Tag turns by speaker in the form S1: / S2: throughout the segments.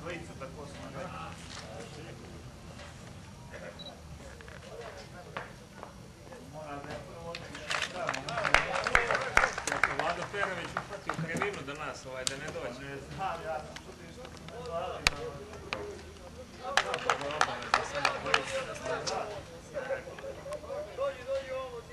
S1: Dvojica tako smo gledali. Vlado Perović uhvatio krivinu do nas, da ne dođe. Ne znam, ja sam čutim što sam ne zvali. Kako je obaveza sada dvojica da ste zvali.
S2: Dođi ovo ti.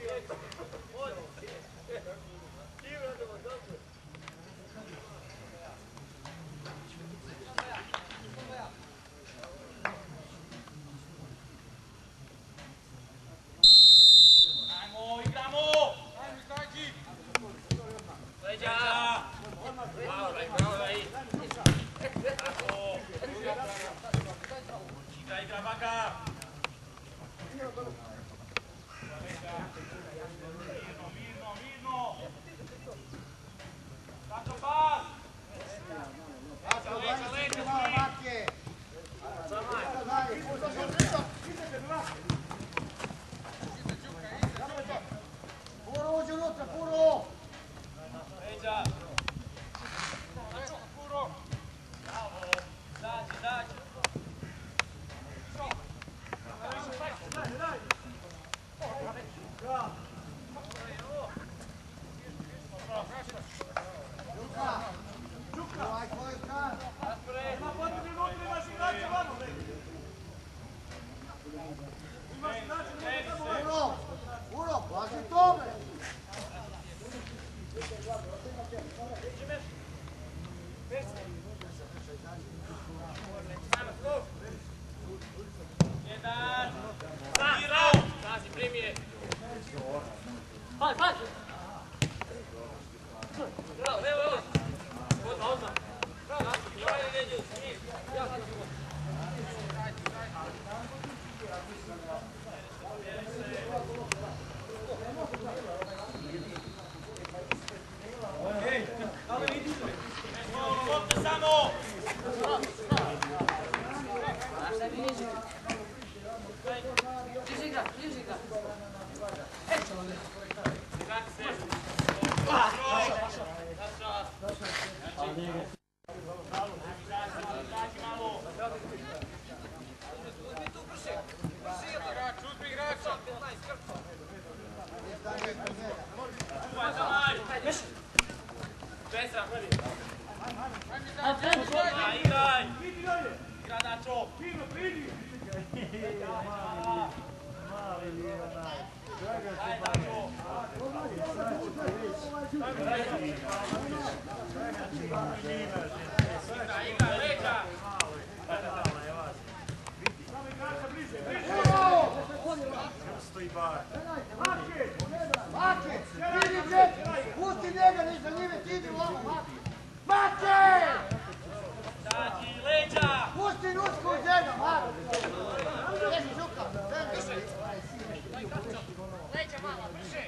S3: Pusti njega, ništa njime, ti idi u ovo, Maki! Pusti Rusku iz njega, Maki! Jesi Žuka,
S2: Leđa malo, brže!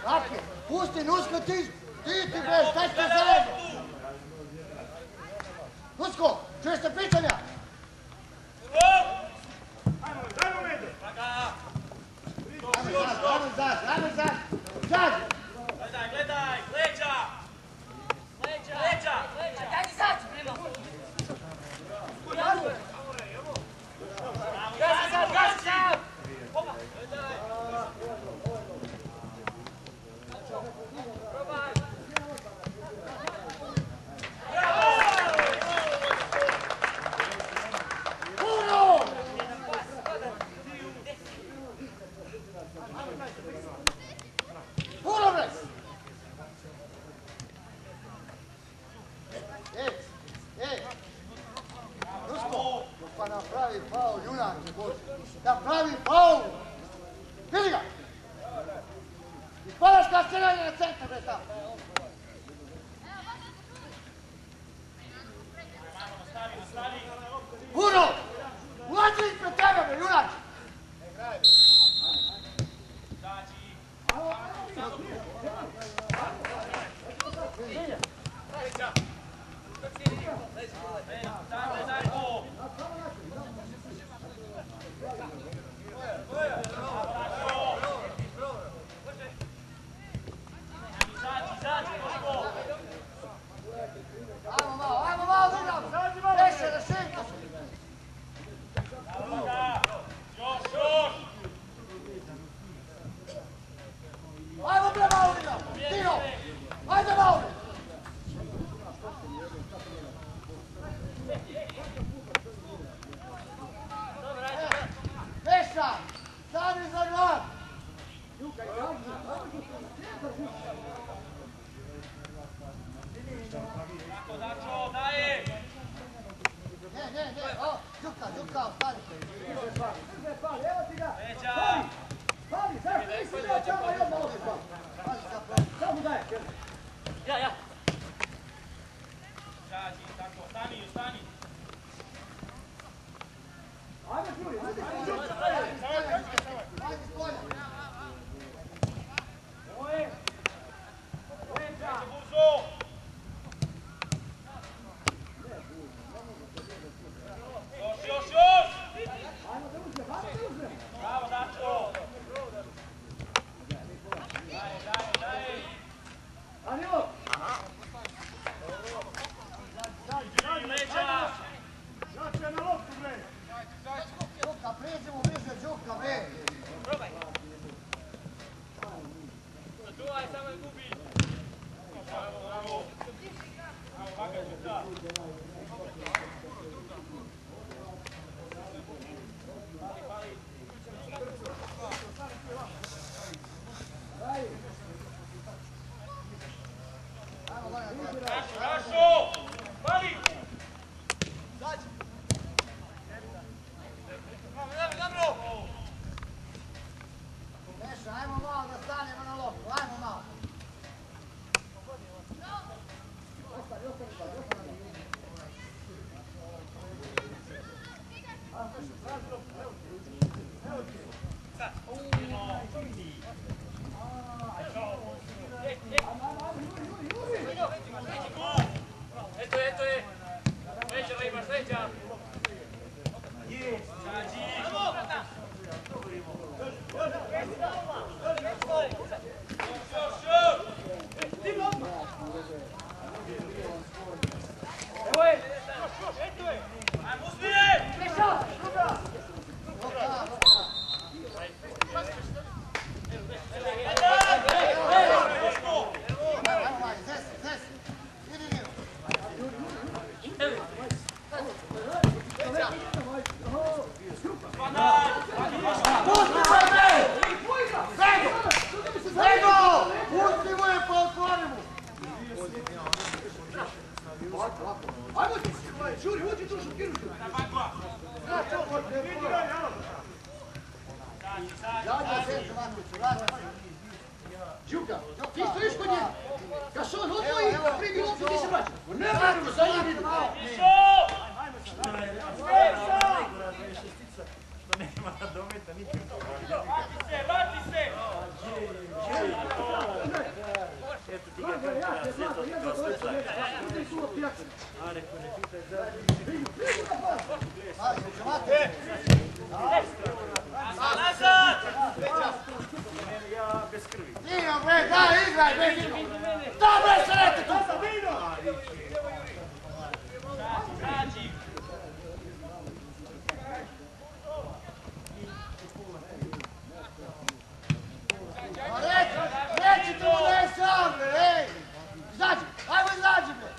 S3: Maki, pusti Rusko, ti bre, staj ste zajedno! Rusko, čuješ se pitanja? Ajmo zad!
S2: Gledaj, leđa! Daj ti sad, prima! Gazi!
S3: Napravi faul, junače Bože. Napravi faul! Vidi ga! Ispadaš kao scenarija na centar, bre, tamo. Puno! Ulazi ispred tebe, bre, junače! Kao, stani. Drže pali, evo ti ga.
S2: Leđa.
S3: Pali, zašto nisi dao tamo i odmah opet pali. Pali, samo daje.
S2: Ja.
S4: Čađi, tako, stani.
S3: Ajde, Đuri, ajde. Ajde, spolja.
S4: Ovo je. Leđa. Burzo. Još.
S3: Ajmo da uzme.
S4: Bravo, Dačko. Daj.
S3: Danilo.
S4: Leđa.
S3: Žače na loptu, bre. Đuka, priđemo bliže Đuka, bre.
S2: Probaj.
S4: Čuvaj, samo je gubi. Bravo. Magađe, da. Rašo! Pali!
S3: Neša, ajmo malo da stanemo na loptu, ajmo malo.
S2: Eto je. Leđa, imaš leđa.
S3: Đuka, ti stojiš kod njega. Kad se on odvoji, primi loptu, ti se vraća. Ne vrati, za njim vidim.
S1: Što nema dometa nikako.
S4: Vrati se!
S1: Eto ti ga kada svjetlo kao slučaj. A neko ne pitaj da...
S4: Nazad!
S1: Ja bez krvi.
S3: Dino, bre, daj, igraj, bre, Dino. Da, bre, srete tu.
S4: Čađi!
S3: Reći tu da je sam, bre, ej. Izađi, ajmo izađi, bre.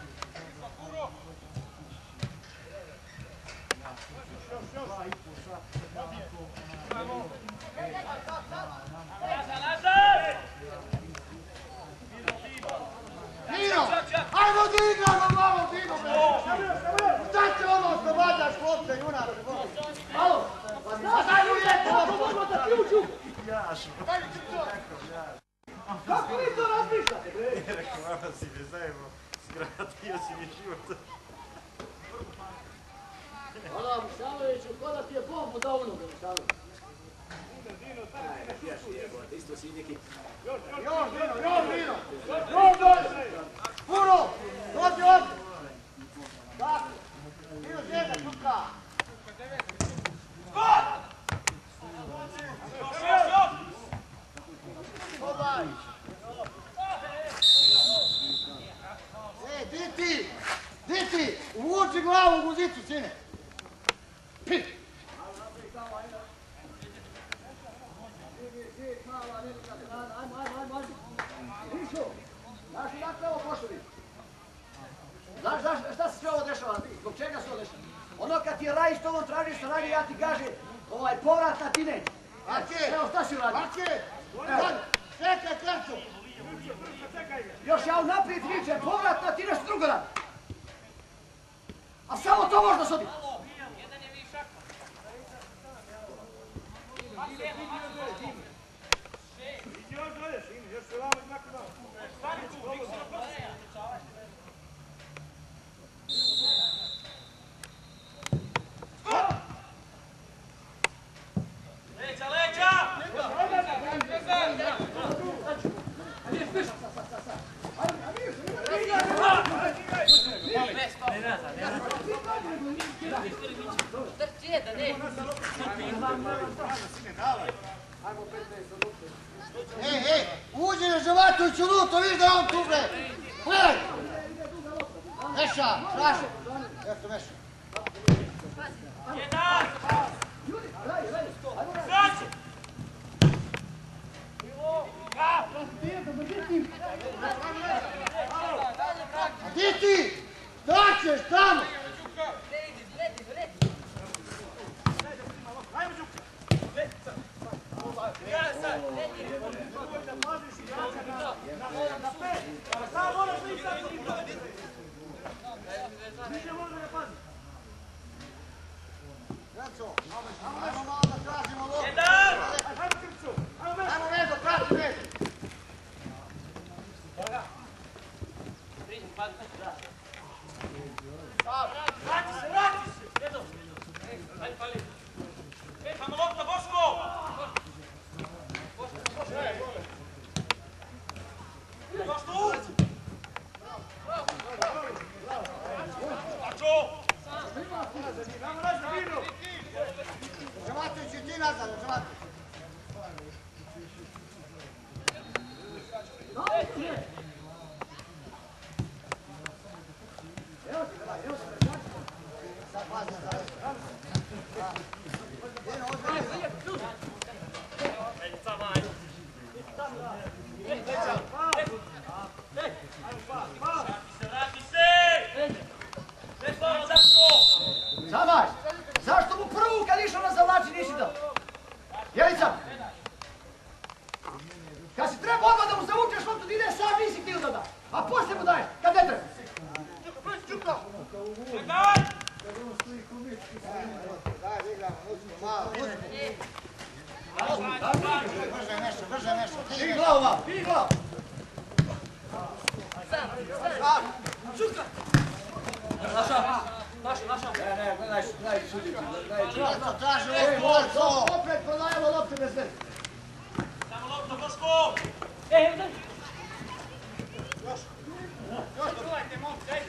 S3: Dino, ajmo da igramo malo, Dino, bre. Šta će ono oslobađaš lopte, junak? Alo, a daj mu jedno, loptu. Kako vi to razmišljate, bre?
S1: Rekao, mama si me zajedno skratio si mi život.
S3: Hvala, Mišaloviću, ko da ti je bombu dao unoga, Mišalović?
S5: Isto si neki...
S3: Još, Dino! Još dolje! Puno! Dođi ovdje! Tako! Dino, žega, čuka! Obaj! Di ti? Uvuči glavu u guzicu, sine! Pi! Znaš dakle ovo pošli? Znaš šta se sve ovo dešava? Zbog čega se ovo dešava? Ono kad ti je Rajić to traži što radi, ja ti kaže povrat na ti neće. Ake! Evo šta si uradio? Ake! Čekaj kartu! Još ja unaprijed vičem, povrat na ti nešto drugo radi. A samo to možda sudi. Uđi Neževatović unutra, viš da je on tu, bre! Gledaj! Meša, traži! Eto Meša.
S4: Jedan! Znači!
S3: A di ti? Traćeš tamo! Ajmo malo da tražimo loptu. Ajmo Redo, prati Redo.
S4: Vrati se! Tamo lopta, Boško! Boško! Stačo!
S3: Neževatović i ti nazad, Neževatović. Sad pazi za Redo. Jedno, ozbiljno.
S4: Vrati se! Ne slava, Daško!
S3: Samaj, zašto mu prvu kad išao na zavlači nisi dao? Jelica! Kad si treba odmah da mu zavučeš loptu da ide sam nisi htio da da. A poslije mu daješ, kad ne treba.
S4: Čekaj!
S3: Daj, igramo, uzmi, malo, uzmi. Brže nešto. Digi glavu vam, digi glavu.
S2: Naša.
S3: Ne, gledaj suditi, gledaj čuti. Traži loptu, opet prodajemo loptu bez veze.
S4: Samo lopta, Boško! Još, dogledajte, momci, ajde!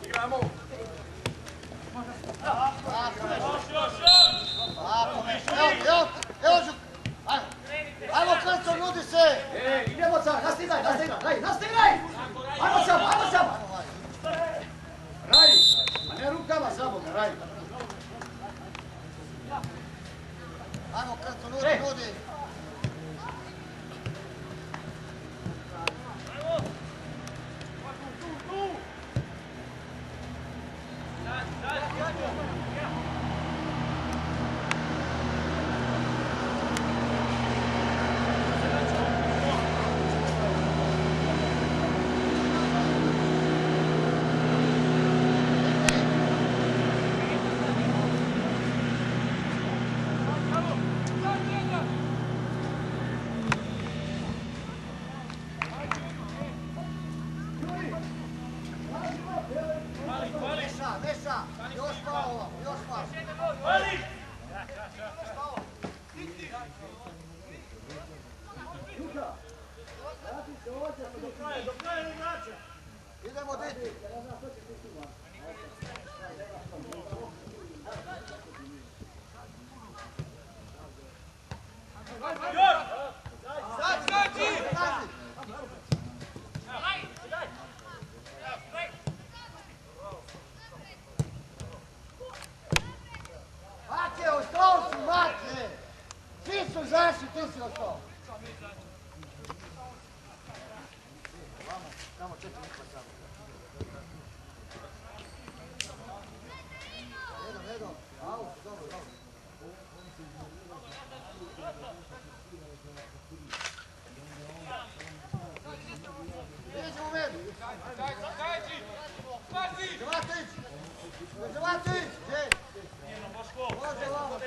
S4: Igramo! Još!
S3: Evo Žuk, ajmo Krco, nudi se! Idemo sad, nastignaj! Ajmo samo! Radi, a ne rukama samo ga, radi. Ajmo Krco, nudi! Meša, još malo, još malo.
S4: Vali! Do kraja igrača!
S3: Idemo deti.
S4: Još! Sad skači!
S3: Mate, ostao si, Mate! Svi su zašli, ti si ostao. Tamo 4 nikva samo. Redom. Au, dobro. Vidjet ćemo medu. Neževatović! Gdje? Može vamo.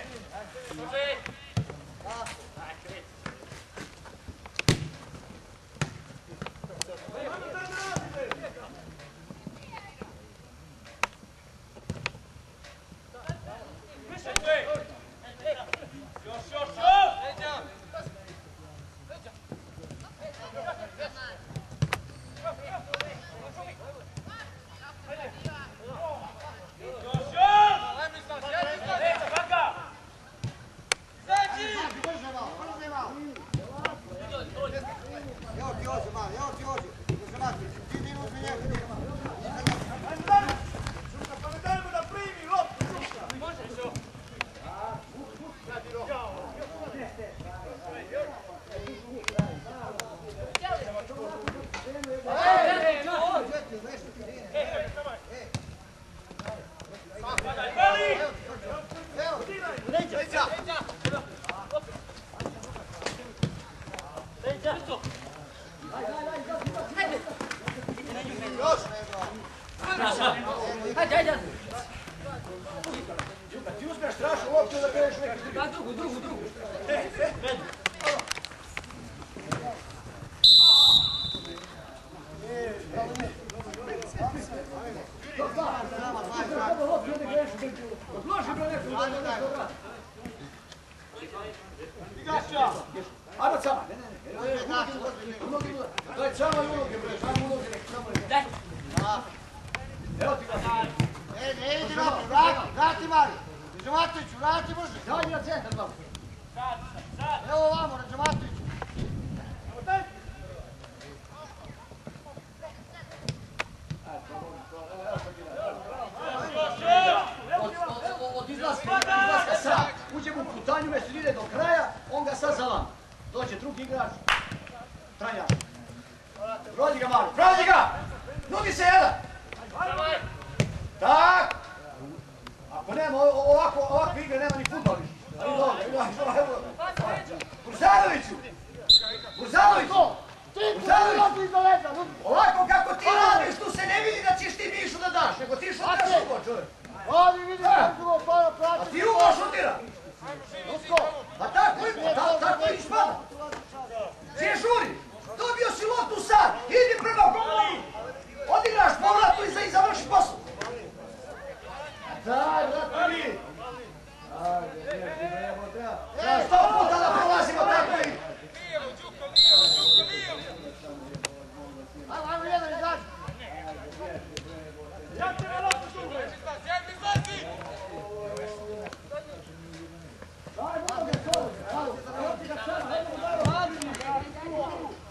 S3: strašno loptu da kreneš neki drugi.
S2: Da, drugu.
S3: Ajmo sama. Daj sama uloge, bre, samo uloge.
S2: Daj.
S3: Evo ti ga.
S5: Ne idi naprijed, vrati Mari. Ređematoviću, vrati brže.
S3: Daj na centar, malo.
S5: Evo ovamo, Ređematoviću.
S3: Od izlaska sad, uđemo u putanju, mjesto ide do kraja, on ga sad zalama. Dođe drugi igrač, Tranjaš. Prodi ga malo, prodi ga! Nudi se jedan! Tak! Ako nema ovakve igre, nema ni futbol više. Ali dobro, Burzanoviću! Burzanoviću! Ovako kako ti radiš, tu se ne vidi da ćeš ti Mišu da daš, nego ti šutaš ugo, čovjek.
S5: Ovdje vidi kako para plaća.
S3: A ti ugo šutira! Pa tako i spada. Gdje žuriš? Dobio si loptu sad, idi prema golu! Odigraš povratnu i završi posao. Daj, vrati mi! Sto puta da prolazimo tako i...
S5: Ajmo jedan izađi.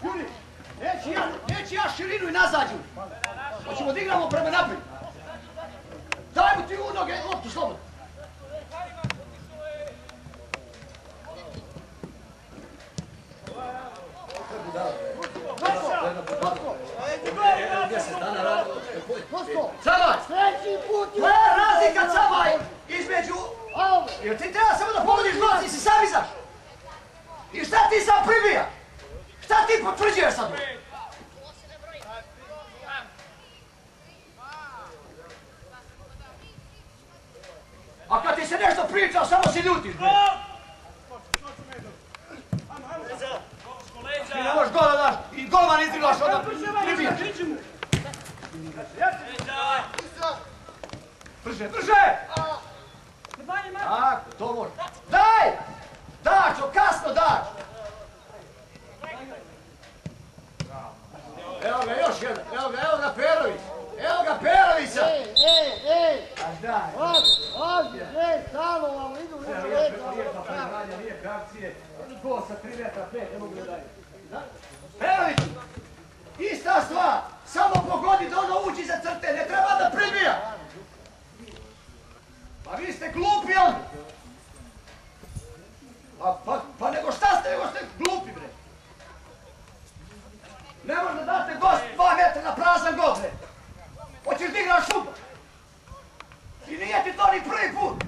S3: Juri, neći ja širinu i nazađu. Hoćemo da igramo prema naprijed. Daj mu ti u noge loptu slobodno. Cabaj! To je razlika, Cabaj, između... Jer ti treba samo da pogodiš noci i si sam izaš. I šta ti sam pribija? Šta ti potvrđuješ sad? A kad ti se nešto pričao, samo si ljutiš, bre. Ti ne možeš gola daš i golman izdrilaš, onda pribijaš. Brže, brže! Tako, to može. Daj! Dačo, kasno dač! Evo ga, još jedan. Evo ga Perović. Evo ga Perovića!
S5: Ej!
S3: Aš daj.
S5: Ovdje, stalo vam idu.
S3: Nije kakcije. Ko sa 3 metra 5, ne mogu da daje. Perović! Ista stvar! Samo pogodi da ono uđi za crte, ne treba da pribija! Pa vi ste glupi onda! Pa nego šta ste, nego ste glupi, bre! Ne možda date gost 2 metra na prazan gol, bre! Hoćeš da igraš futbol? I nije ti to ni prvi put!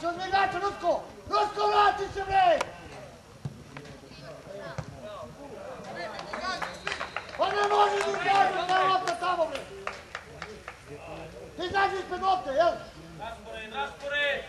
S5: Odbjegača, Rusko! Rusko, vrati se, bre! Pa ne može ni izađi, da je lopta tamo, bre! Ti izađi ispred lopte, jel?
S2: Raspored!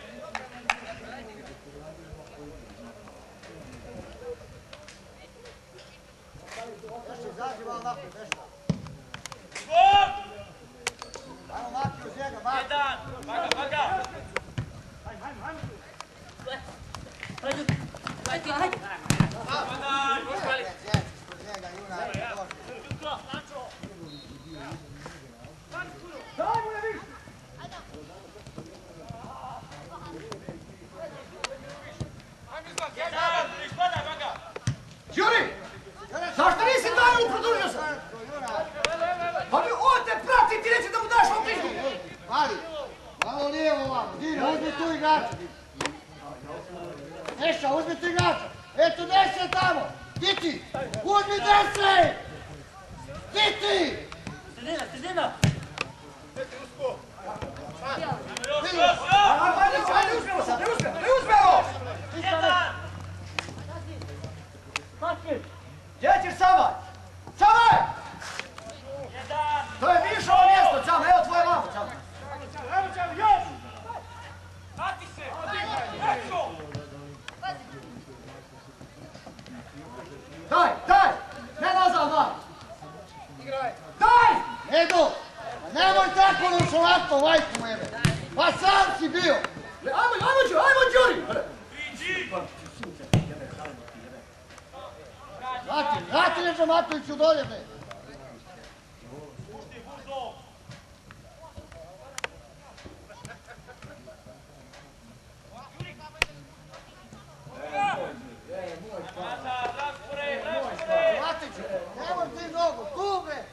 S3: tužio sam. Pa mi on te prati, ti neće da mu daš opišu.
S5: Mali, malo lijevo ovamo, Dino, uzmi tu igrača. Neša, uzmi tu igrača. Eto, Neša tamo. Titi, uzmi desne. Titi.
S1: Sredina!
S3: Ajde, uzmemo sad, ne uzmemo! Gdje ćeš Savaj? Savaj! To je Mišovo mjesto, Cama, evo tvoje mamo, Cama. Daj! Ne nazad vam! Daj!
S5: Edo, nemoj tako nonšalantno, majku mene. Pa sam si bio.
S3: Ajmo, Đuri!
S5: Vrati Neđa Matoviću dolje, bre. Matiću, nemoj ti nogu, tu bre.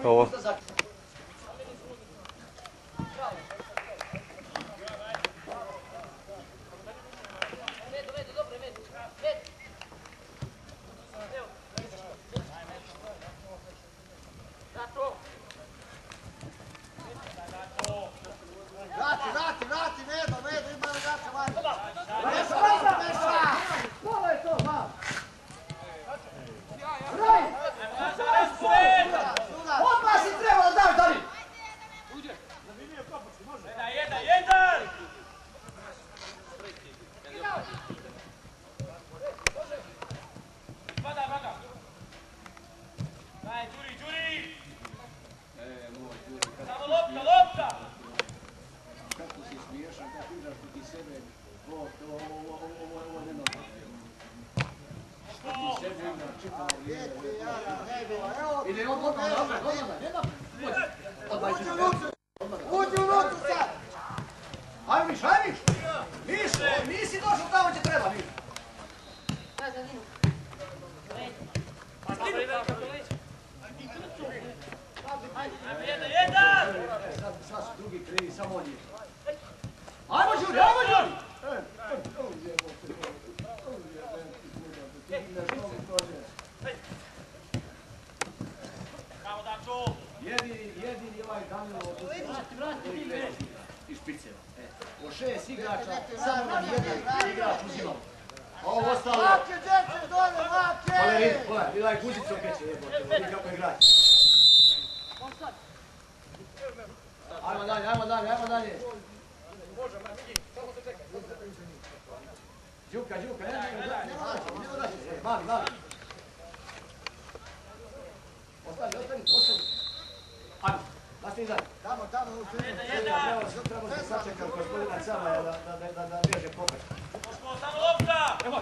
S6: Ovo.
S5: Vrati, Nedo, ima legača vanje.
S3: Odmah si trebao da daš, Dari! smiješan, kako igraš proti sebe, ovo je nenormalno. Proti sebe igraš, čitao vrijeme. Ide odmah,
S5: Uđi u ruku sad!
S3: Ajde Miš! Miš, nisi došao tamo gdje treba, Miš. Sad su drugi krivi, samo on je. Ajmo Đuri!
S2: Bravo, Dačo!
S3: Jedini ovaj Danilo iz Piceva. Od 6 igrača, samo nam jedan igrač uzimao. A ovo ostalo...
S5: Lake, djece, dole, lake!
S3: Pogledaj, Guzicu okeće, vidi kako je igrač. Ajmo dalje. Đuka, mali. Ostani. Ajmo, nastavi dalje.
S5: Tamo, u sredinu.
S3: Treba se sačekati gospodina Camaja da bježe popet.
S2: Moško, samo lopta!
S3: Evo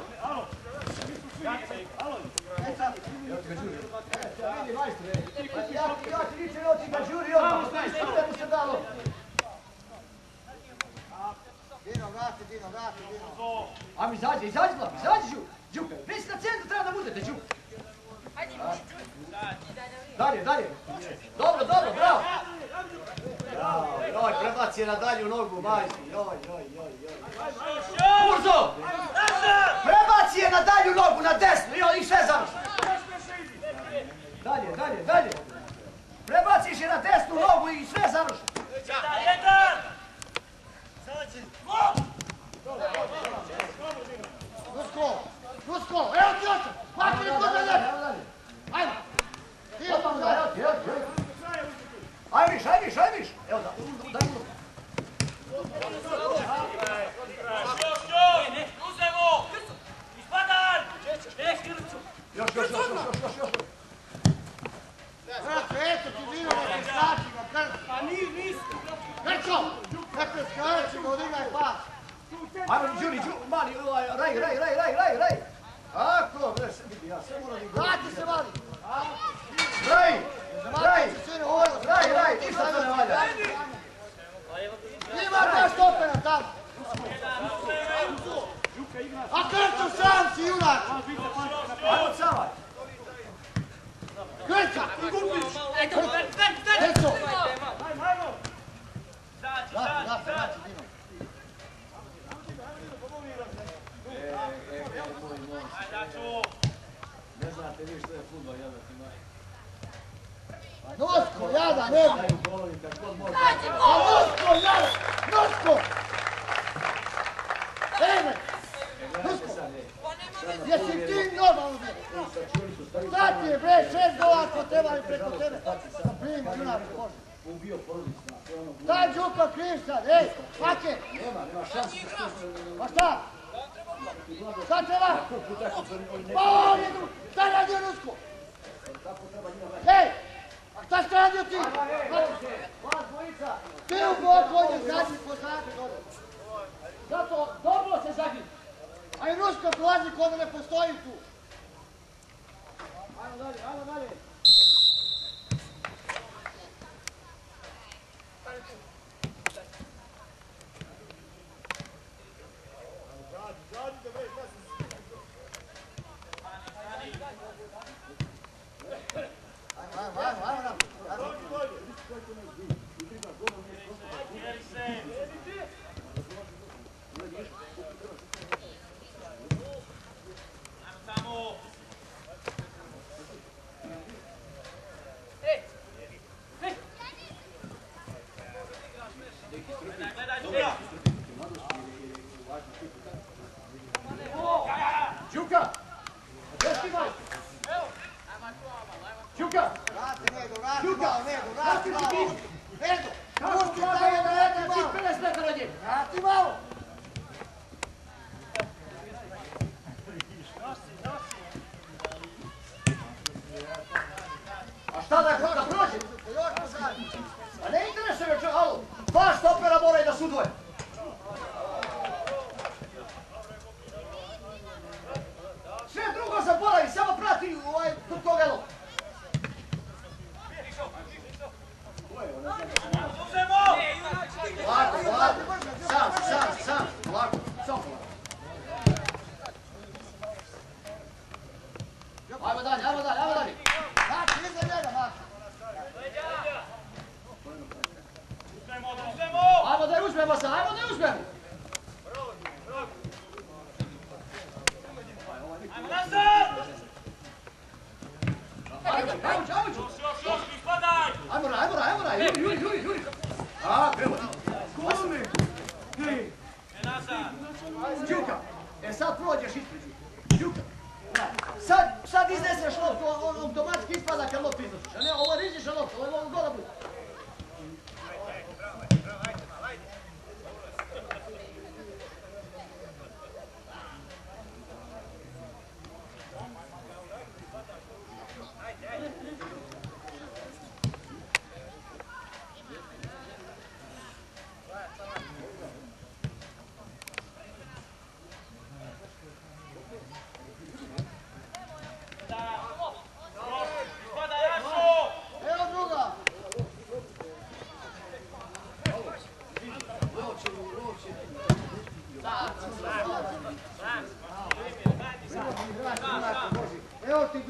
S3: ti ga Đuri. Vidi majstre. Ja ti vičem, evo ti ga Đuri, odmah. Ostavi stude mu se dalo.
S5: Dino, vrati.
S3: Ajmo, izađi, Đuka. Vi si na centru, treba da budete, Đuka. Dalje. Dobro, bravo. Joj, prebaci je na dalju nogu, majski. Joj. Urzo! Prebaci je na dalju nogu, na desnu, i sve završi. Dalje. Prebaciš je na desnu nogu i sve završi.
S2: Jedan!
S5: Rusko, evo ti osam! Hvati li kod dalje! Ajde!
S3: Ajde Miš! Evo da, daj mu.
S2: Uzemo! Ispadan!
S3: Još.
S5: Eto ti Dino, ne skači ga, krci!
S2: Pa nisi!
S5: Krco! Dakle, skači ga, odigraj pas!
S3: Ajmo, Đuri, mali, raj. Ako, bre, vidi, ja sve moram da...
S5: Vrati se, mali!
S3: Raj, ništa to ne valja.
S5: Ima ta štopera tamo! A Krco sam si, junak!
S3: Ajmo, Cavaj.
S5: Krca! Krco! Vrati, Dino!
S3: Ne znate vi što je fudbal, jada ti maj.
S5: Nosko, jada, ne bi!
S3: Daju golovi kad god može.
S5: A Nosko, jada! Nosko! Eme! Nosko! Jesi ti normalno bio? Šta ti je bre, 6 gola ko treba i preko tebe? Primi, junak, može.
S3: Ubio porodicu.
S5: Daj Đuka kriv sad, ej, Fake!
S3: Nema šanse.
S5: Pa šta? Šta treba? Pa on je drugo! Šta je radio Rusko? Ej! A šta si radio ti? Ti u bok, on je zadnji poznati dobro. Zato dobro se zagri. A i Rusko prolazi kod ne postoji tu. Ajmo dalje.
S3: ne uzmemo!
S2: Ajmo nazad!
S3: Ajmo,
S2: Još, ispadaj!
S3: ajmo, Juri! A, prevodi.
S1: Kome? Hej!
S2: Nazad!
S3: Đuka, sad prođeš ispređu. Đuka. Sad izneseš loptu, on automatski ispada kad loptu iznosiš. A ne, ovo riziš na loptu, ovo je gola bude.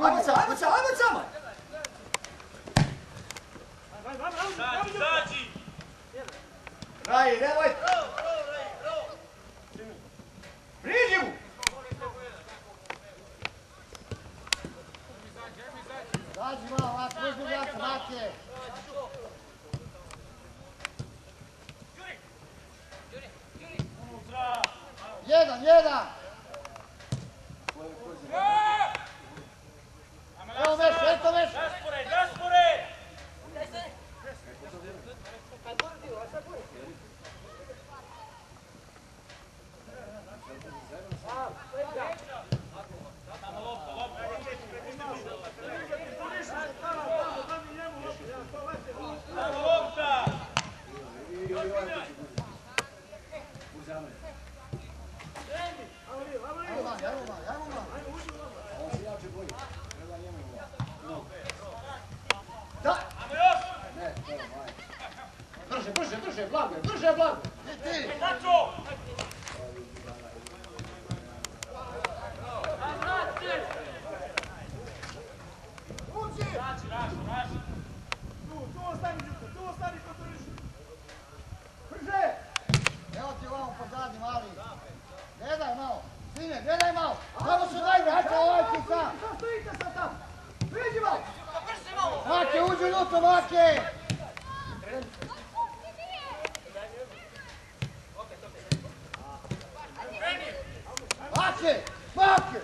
S3: Ajmo sama!
S2: Zađi!
S3: Raji, nemoj! Priđi mu!
S5: Dađi malo, Maki, uzmi gledati, Maki. Jedan! Evo Meš, eto Meš!
S2: Raspored!
S3: Brže, blago!
S2: Tačo! Raši!
S1: Tu ostani, Đuka, tu ostani, kontroliši!
S3: Brže!
S5: Evo ti ovamo pozadi, mali. Gledaj malo. Sine, gledaj malo. Samo se daj, vraća ovaj ti sam.
S3: Što stojite sad tamo? Priđi malo!
S5: Maki, uđi unutra, Maki. Maki!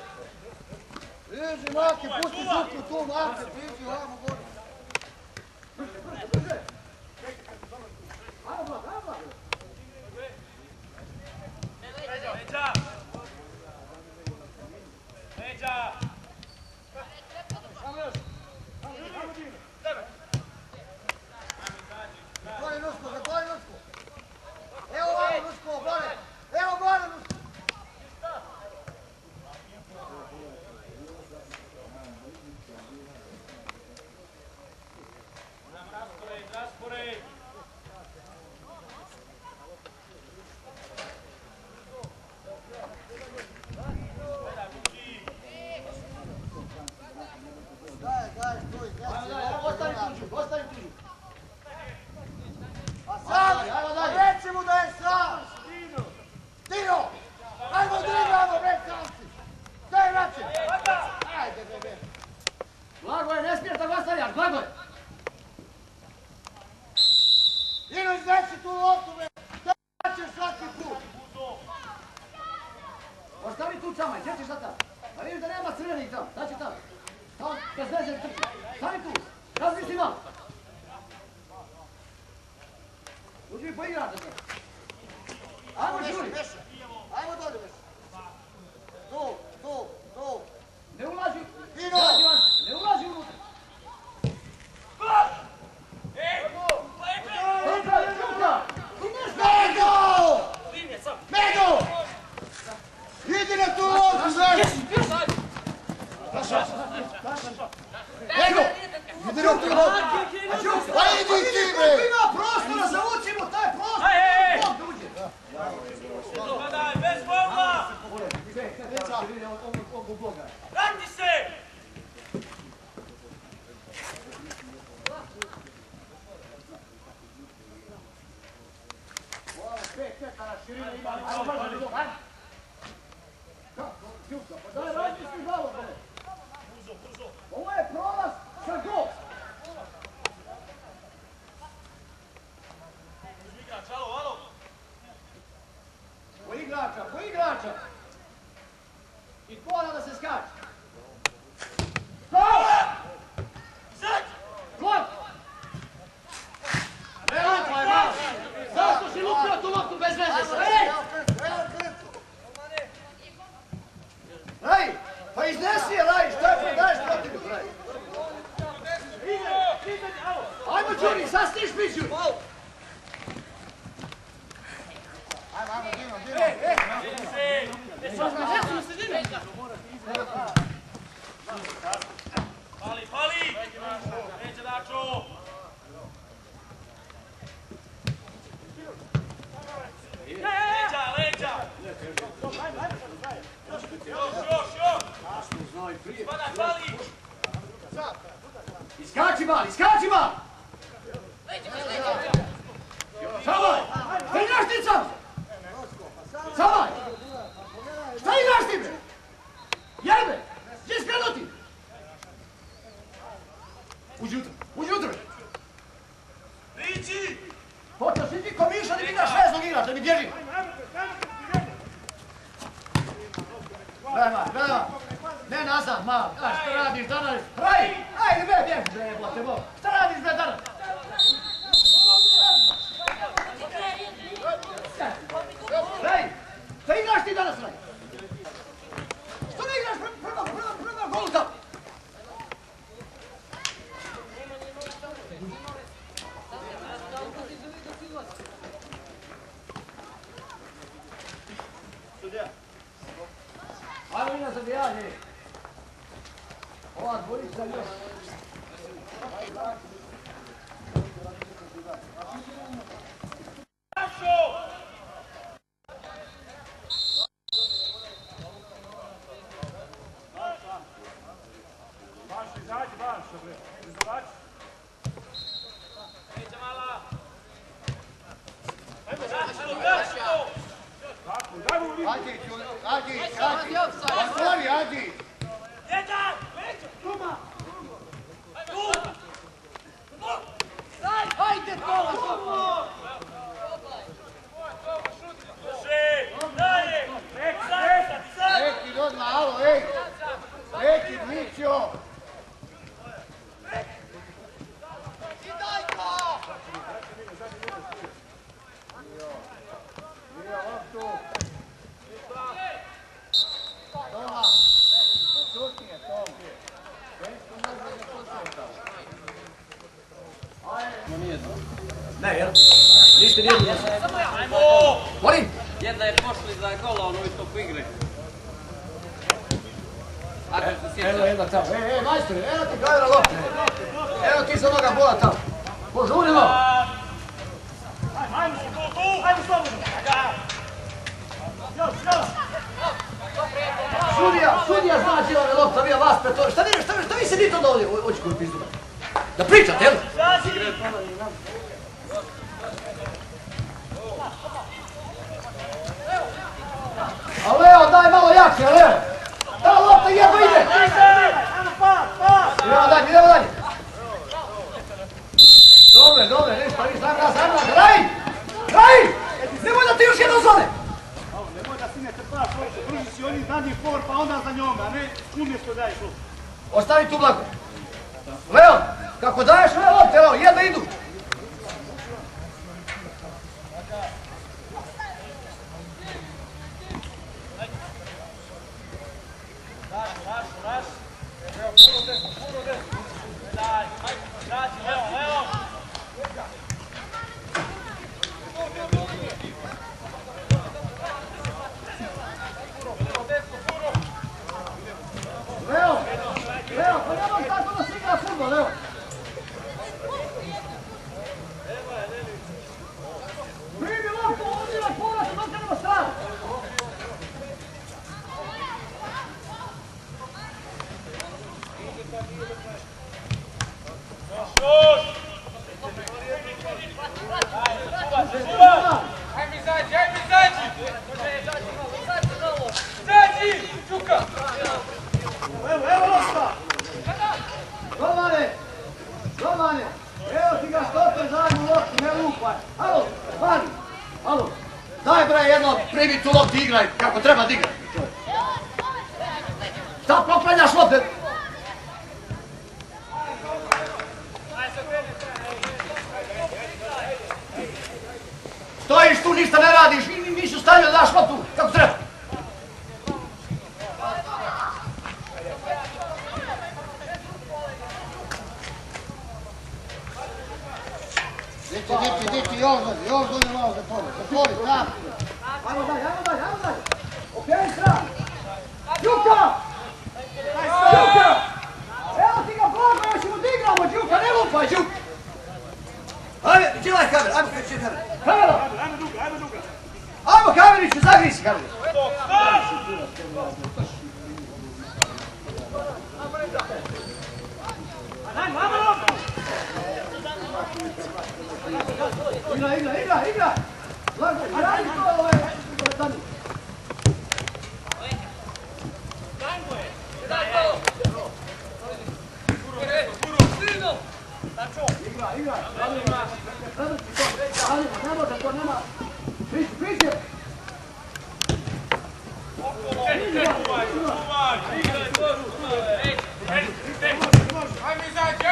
S5: Priđi, Maki, pusti Đuku tu, Maki, priđi ovamo gore.
S3: Brže! Ajmo blago!
S2: Međa!
S5: Zatvori Nusko! Evo ovamo Nusko, gore! Evo gore Nusko!
S2: Raspored!
S5: Daj, stoj,
S3: Ostavi tuđu!
S5: A sam, reci mu da je sam! Dino! Ajmo dribamo, bre, samci! Daj, vraći! Ajde, bebe!
S3: Blago je, ne smiješ da ga ostavljaš, blago je!
S5: Dino, izneći tu loptu, bre! Da ćeš svaki put!
S3: Ostavi tu čamaj, gdje ćeš sad tamo? A vidiš da nema crvenih tamo, šta će tamo? Tamo bez veze trči. Stavi tu, razmisli malo. Uđi mi poigraš da te. Ajmo Žuri.
S5: Ajmo dolje, Meša. Tu.
S3: Ne ulazi.
S5: Dino!
S3: Ne ulazi unutra. Luka, Luka!
S5: Medo! Idi na tu loptu, znaš! Nego! Idi na tu loptu! Pa idi ti, bre!
S3: Ima prostora, zavucimo taj prostor! Lopta uđe!
S2: Ispadaj, bez bomba! Vrati se!
S3: Ovo, 5 metara Daj, radite svi glavom, bole. Ovo je prolaz za gol. Po igrača. I mora da se skače. Gol! Gol! Evo je malo. Zašto si lupio tu loptu bez veze? Raj, pa iznesi je, Raj, šta je daješ protiv, Raj? Ajmo, Đuri, sad stiš mi, Đuri.
S2: Pali! Neće Dačo! Leđa! Još! Spadaj, pali!
S3: Iskači mal! Samaj! Šta igraš ti sam? Samaj! Šta igraš ti, bre? Jebe! Gdje skrenuti? Uđi unutra!
S2: Priđi!
S3: Počeo si ti ko Miša da mi daš veznog igrač, da mi bježi! Gledaj, ne nazad, mal, šta radiš danas? Ajde, bježi, jebote, bo! Šta radiš, bre, danas? Raj, šta igraš ti danas, Raj? Što ne igraš prema golu tamo? Ajmo mi na zabijanje. Ova dvorica još. Ne, jel? Niste nijedno da se...
S2: Ajmo!
S3: Molim?
S4: Jedna je pošli za gola, ono isto po igre. Ako se sjeća.
S3: Evo jedna tamo. Majstore, evo ti kamera lopte. Evo ti sa onoga bola tamo. Požurimo!
S2: Ajmo slobodno!
S3: Sudija zna gdje vam je lopta, vi vas petor. Šta vi sedite onda ovdje? Oći koju pizdu. Da pričate, jel? A Leo, daj malo jače, Leo! Da lopta jedno ide! Idemo dalje! Dobre, ništa, zamrad! Raj! Nemoj da ti još jedno zove!
S1: Nemoj da si ne trpaš, druži si oni zadnji for, pa onda za njom, a ne umjesto daješ loptu.
S3: Ostavi tu Blago. Leo, kako daješ ove lopte, evo, jedna idu.
S2: Raš. Evo, puro desno. Daj, Leo.
S3: Leo, pa nemoj tako da se igra fudbal, Leo. Daj bre jedno, primi tu lopti, igraj kako treba da igraj. Šta poklanjaš lopte? Stojiš tu, ništa ne radiš, nisi u stanju da daš loptu kako treba.
S5: Diti, još dolje malo zatvori, tam.
S3: Ajmo dalje. Okej, strani. Đuka! Evo ti ga blago, još ćemo da igramo, Đuka, ne lupaj, Đuka! Ajde, čilaj kamer, ajmo kreći kamer. Kamera! Ajmo Kameriću, zagri si Kamerić. Igra! Blago, radi to Tani. Igra. Ne može, to nema. Priđe.
S2: Ajme izaći!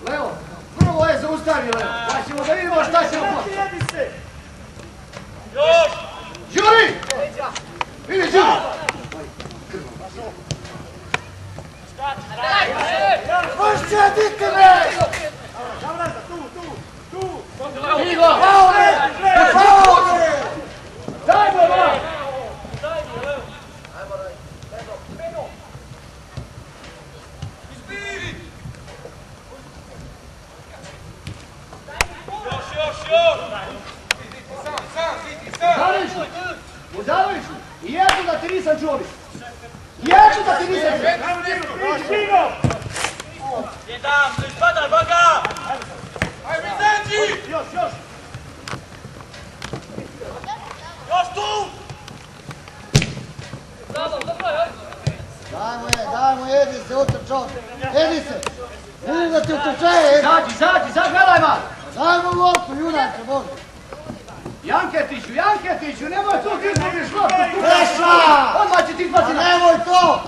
S3: Leo, prvo je zaustavi Leo, pa ćemo da vidimo šta ćemo poslati.
S2: Još!
S3: Đuri! Vidi Đuri!
S5: Možće diti bre!
S3: Igo! Faule! Dajmo Leo! Uzanoviću, jednu da ti nisam čuo. Jednu da ti nisam čuo.
S2: Jedan, ne spadaj, baga! Ajme izaći!
S3: Još.
S2: Još tu!
S5: Dajmo, jedi se, utrčao. Jedi se. Vidim da ti utrčaje.
S3: Izađi, gledaj malo.
S5: Dajmo loptu, junače, Bože.
S3: Janketiću, nemoj tu ti izgubiš loptu.
S5: Veša!
S3: Odmah će ti izbaciti.
S5: Nemoj to!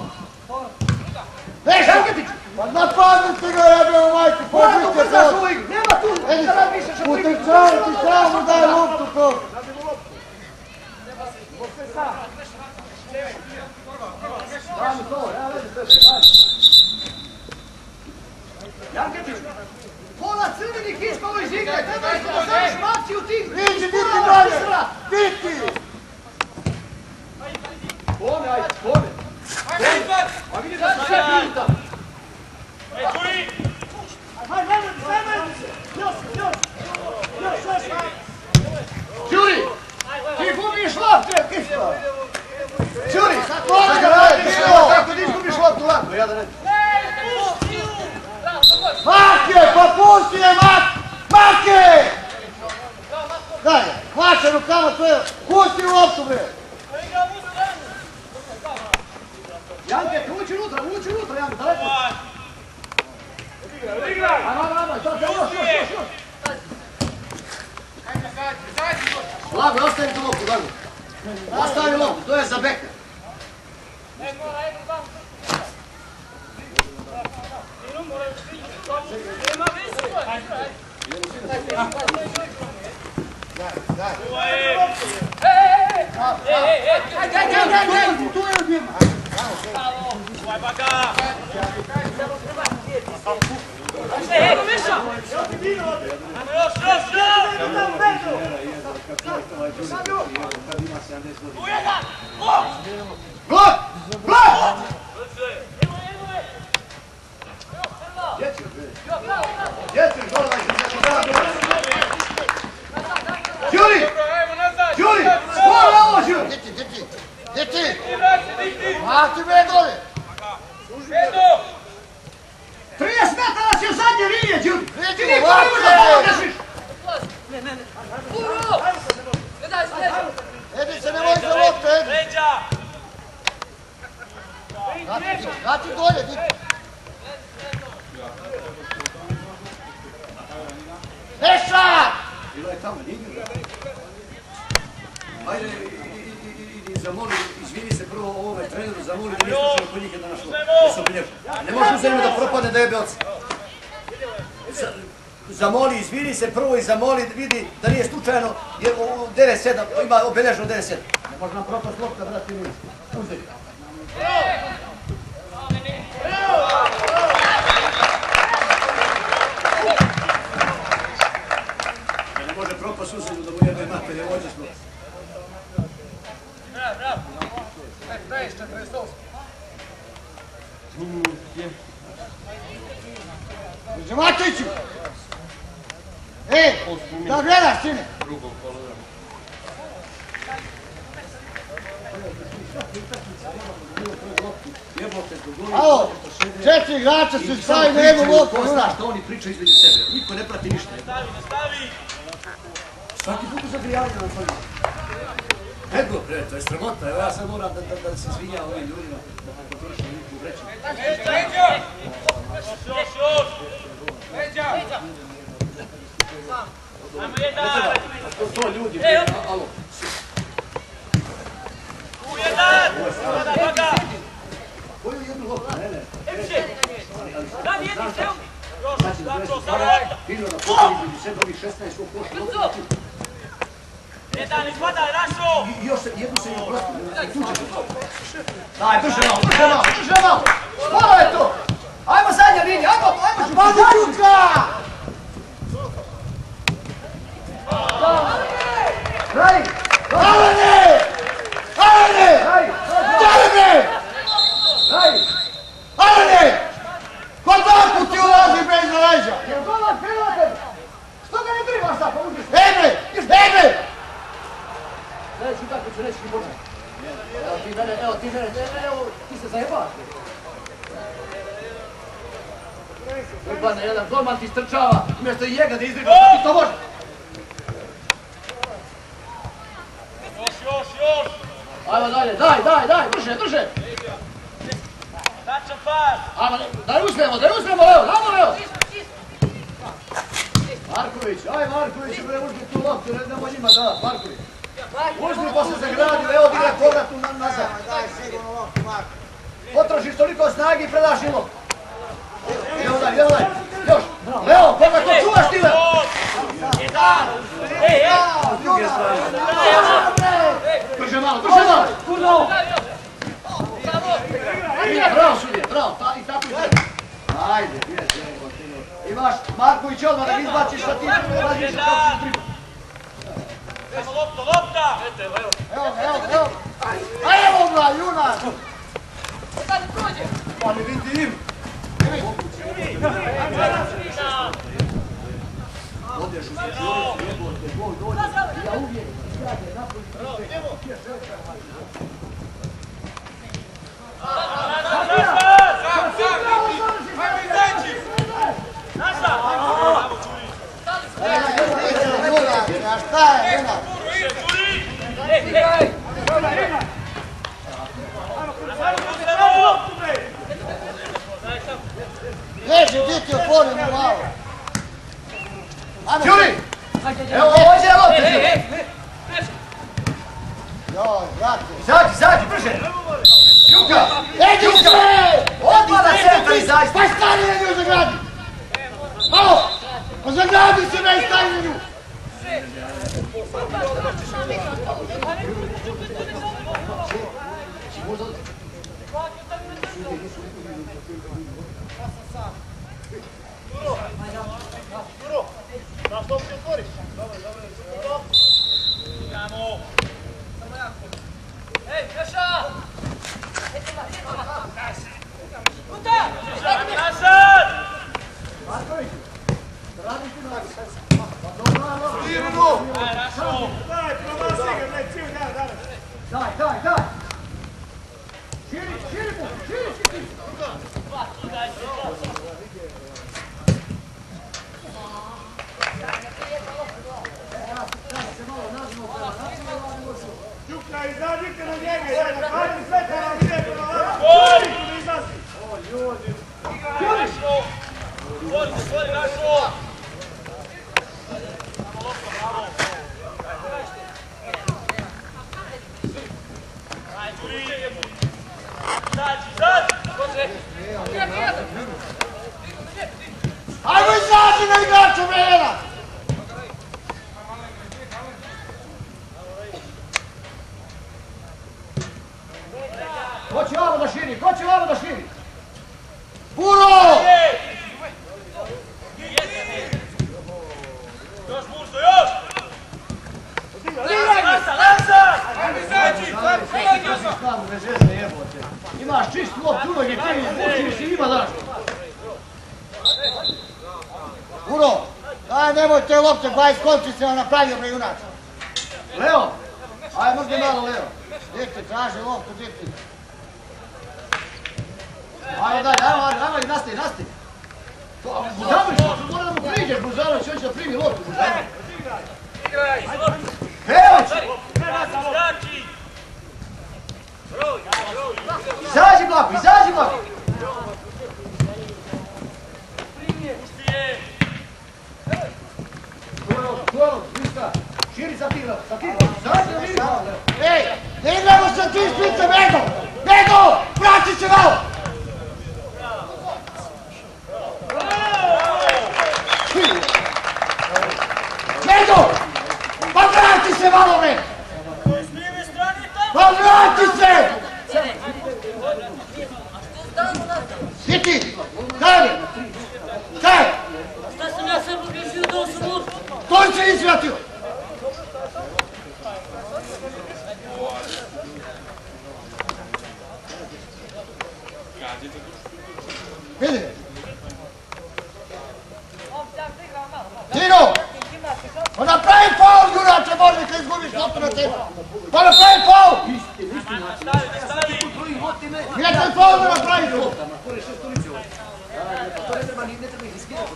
S5: Veša!
S3: Janketiću!
S5: Pa napadnite ga, jebeo majku,
S3: Mora
S5: pođite
S3: tu
S5: se
S3: brzaš
S5: od...
S3: u igru, nema tu da razmišljaš o igru.
S5: Utrčaj ti samo daj loptu to.
S3: Dajmo to, ja vedim sve, Janketiću, pola crvenih ispalo iz igre, treba isto da staviš maci u tim.
S5: Vidi, diti dalje! Diti!
S3: Kome, ajde, kome.
S2: Ajme izaći!
S3: A vidi da se sve piju tamo.
S2: Ej, čuj!
S3: Đuri, ti gubiš lopte, Kiško. Đuri,
S5: Kako
S3: ga radiš, kako ti izgubiš loptu lako, ja da ne.
S5: Make, pa pusti je, Make! Daj, hvaća rukama sve, pusti u loptu, bre!
S3: Janke, ući unutra, Janke, daleko. Ajmo, to još. Blago, ostavi tu loptu, Blago. Ostavi loptu, to je za beka.
S5: Tu je od njima!
S2: Ovaj baga!
S3: Blok! Đuri! Sporo ovo, Đuri!
S5: Diti! Mati me dole!
S3: 30 metara si u zadnje linije, Đuri! Ti
S5: Vidi,
S3: niko ne
S5: ovako
S3: može da
S5: Edi se nemoj za loptu, Edi.
S2: Leđa!
S5: Vrati dolje, Diki. Neša!
S3: Bila je tamo, nije igra. Ajde, idi zamoli, izvini se prvo ovome treneru, zamoli da nije slučajno kod njih je danas obilježen. Ne može u zemlju da propadne da jebe oca. Zamoli, izvini se prvo i zamoli, vidi da nije slučajno, jer u 9-7, ima obilježeno 9-7. Ne može nam propast lopta, brati mi. Uzeli. Ne može propast uzeli da mu jebe mater, ođe smo.
S2: Bravo!
S5: 48. Matiću! Da gledaš, sine! Alo, 4 igrača su stavili na jednu loptu, Juna.
S3: Što oni pričaju između sebe, niko ne prati ništa.
S2: Nastavi!
S3: Svaki put u zagrijavanje nam to. Ego, bre, to je sramota, evo ja sad moram da se izvinja ovim ljudima, da potrošim liku u vreću.
S2: Leđa! Još! Leđa! Ajmo jedan!
S3: To ljudi, alo.
S2: U jedan! Baga!
S3: Koju jednu loptu, ne.
S2: Da, jedni se! Još,
S3: Znači da
S2: Dačo,
S3: nešto
S2: samo!
S3: fino na pogled između sebe ovih 16 svog pošla.
S2: Jedan izvadaj, Rašo!
S3: I još jednu se i oprosti. Daj, drže malo! Sporo je to! Ajmo zadnja linija, ajmo!
S5: Padi Čuka!
S3: Radi!
S5: Alene! Alene! Alene! Alene! Ko tako ti ulazi bez leđa?
S3: Jer golan penalte! Što ga ne drivaš sad, pa uđeš?
S5: Ebe!
S3: Sljedeći utakmicu ću reći ti Bože. Evo ti mene, ti se zajebaš. Urbane, jedan golman ti strčava, umjesto i njega da izrivaš, ti to može.
S2: Još!
S3: Ajmo dalje, daj, drže!
S2: Dačo, pas!
S3: Ajmo, da je uzmemo, evo! Marković, bre, uzmi tu loptu, ne damo njima da, Marković. Uzmi pa se zagradio, evo odigra povrat nazad. Potrošiš toliko snagi i predaš im loptu. Evo daj, još. Leo, koga to čuvaš ti, Leo? Drže malo. Bravo, sudje, bravo, i tako i tako. Ajde, imaš Marković odmah da mi izbaciš sa tim, razmišljaš kako ćeš tribu.
S2: Evo lopta!
S5: Evo. A evo ga, Juna!
S3: Pa ne vidim. Odeš u sečuricu, jebote, Bog dođe. Ja uvijek izgrade napraviti.
S5: Šta je, Juna? Leži, diti, otvori mu malo.
S3: Juri! Evo, ovdje je lopte!
S5: Joj, brate.
S3: Izađi, brže! Juka!
S5: Edi se!
S3: Odmah na centar izađi!
S5: Pa stani na nju zagradi! Alo! Pa zagradi se me i stani na nju!
S3: Daj! Širi mu!
S5: Đuka, izađite na njega, jedan, hajde sve kada ide prema vama.
S2: Gol!
S5: Izlazi.
S2: Rašo! Stvori Rašo! Samo lopta, bravo! Ajde, Đuri! Izađi!
S5: Ajmo izađi na igraču, vremena!
S3: Ko će ovo da širi? Ko će ovo da širi?
S5: Puro!
S2: Još Musto, još! Lazar!
S3: Imaš čist lop, čuvaj gdje tebi učiš i ima daš.
S5: Puro! Daj, nemojte lopte, 20 konci se vam napravio, bre junač.
S3: Leo, aj možda malo Leo.
S5: Djete, traži loptu, djete.
S3: Ajmo dalje, ajmo, nastavi. Buzanović, mora da mu priđeš, Buzanović, on će da primi loptu, Buzanović. Perović!
S2: Skači!
S3: Izađi Blago!
S2: Pusti je!
S3: Kolo, Viska, širi sa tigrom, izađi na Viska.
S5: Ej, ne igramo sa ti špice, Bego! Bego! Vrati se malo! Bego! Pa vrati se malo, bre!
S2: S lijeve strane tamo!
S5: Pa vrati se! Svi ti! Daj!
S4: Šta sam ja sam odličio da sam loptu?
S5: To se nisi vratio! Vidi! Tino! Pa napravi faul, Jurače, možda kad izgubiš loptu na tebi! Pa napravi faul!
S2: Stavi!
S5: Jedan faul da napravi tu!
S3: To ne treba ih riskirati.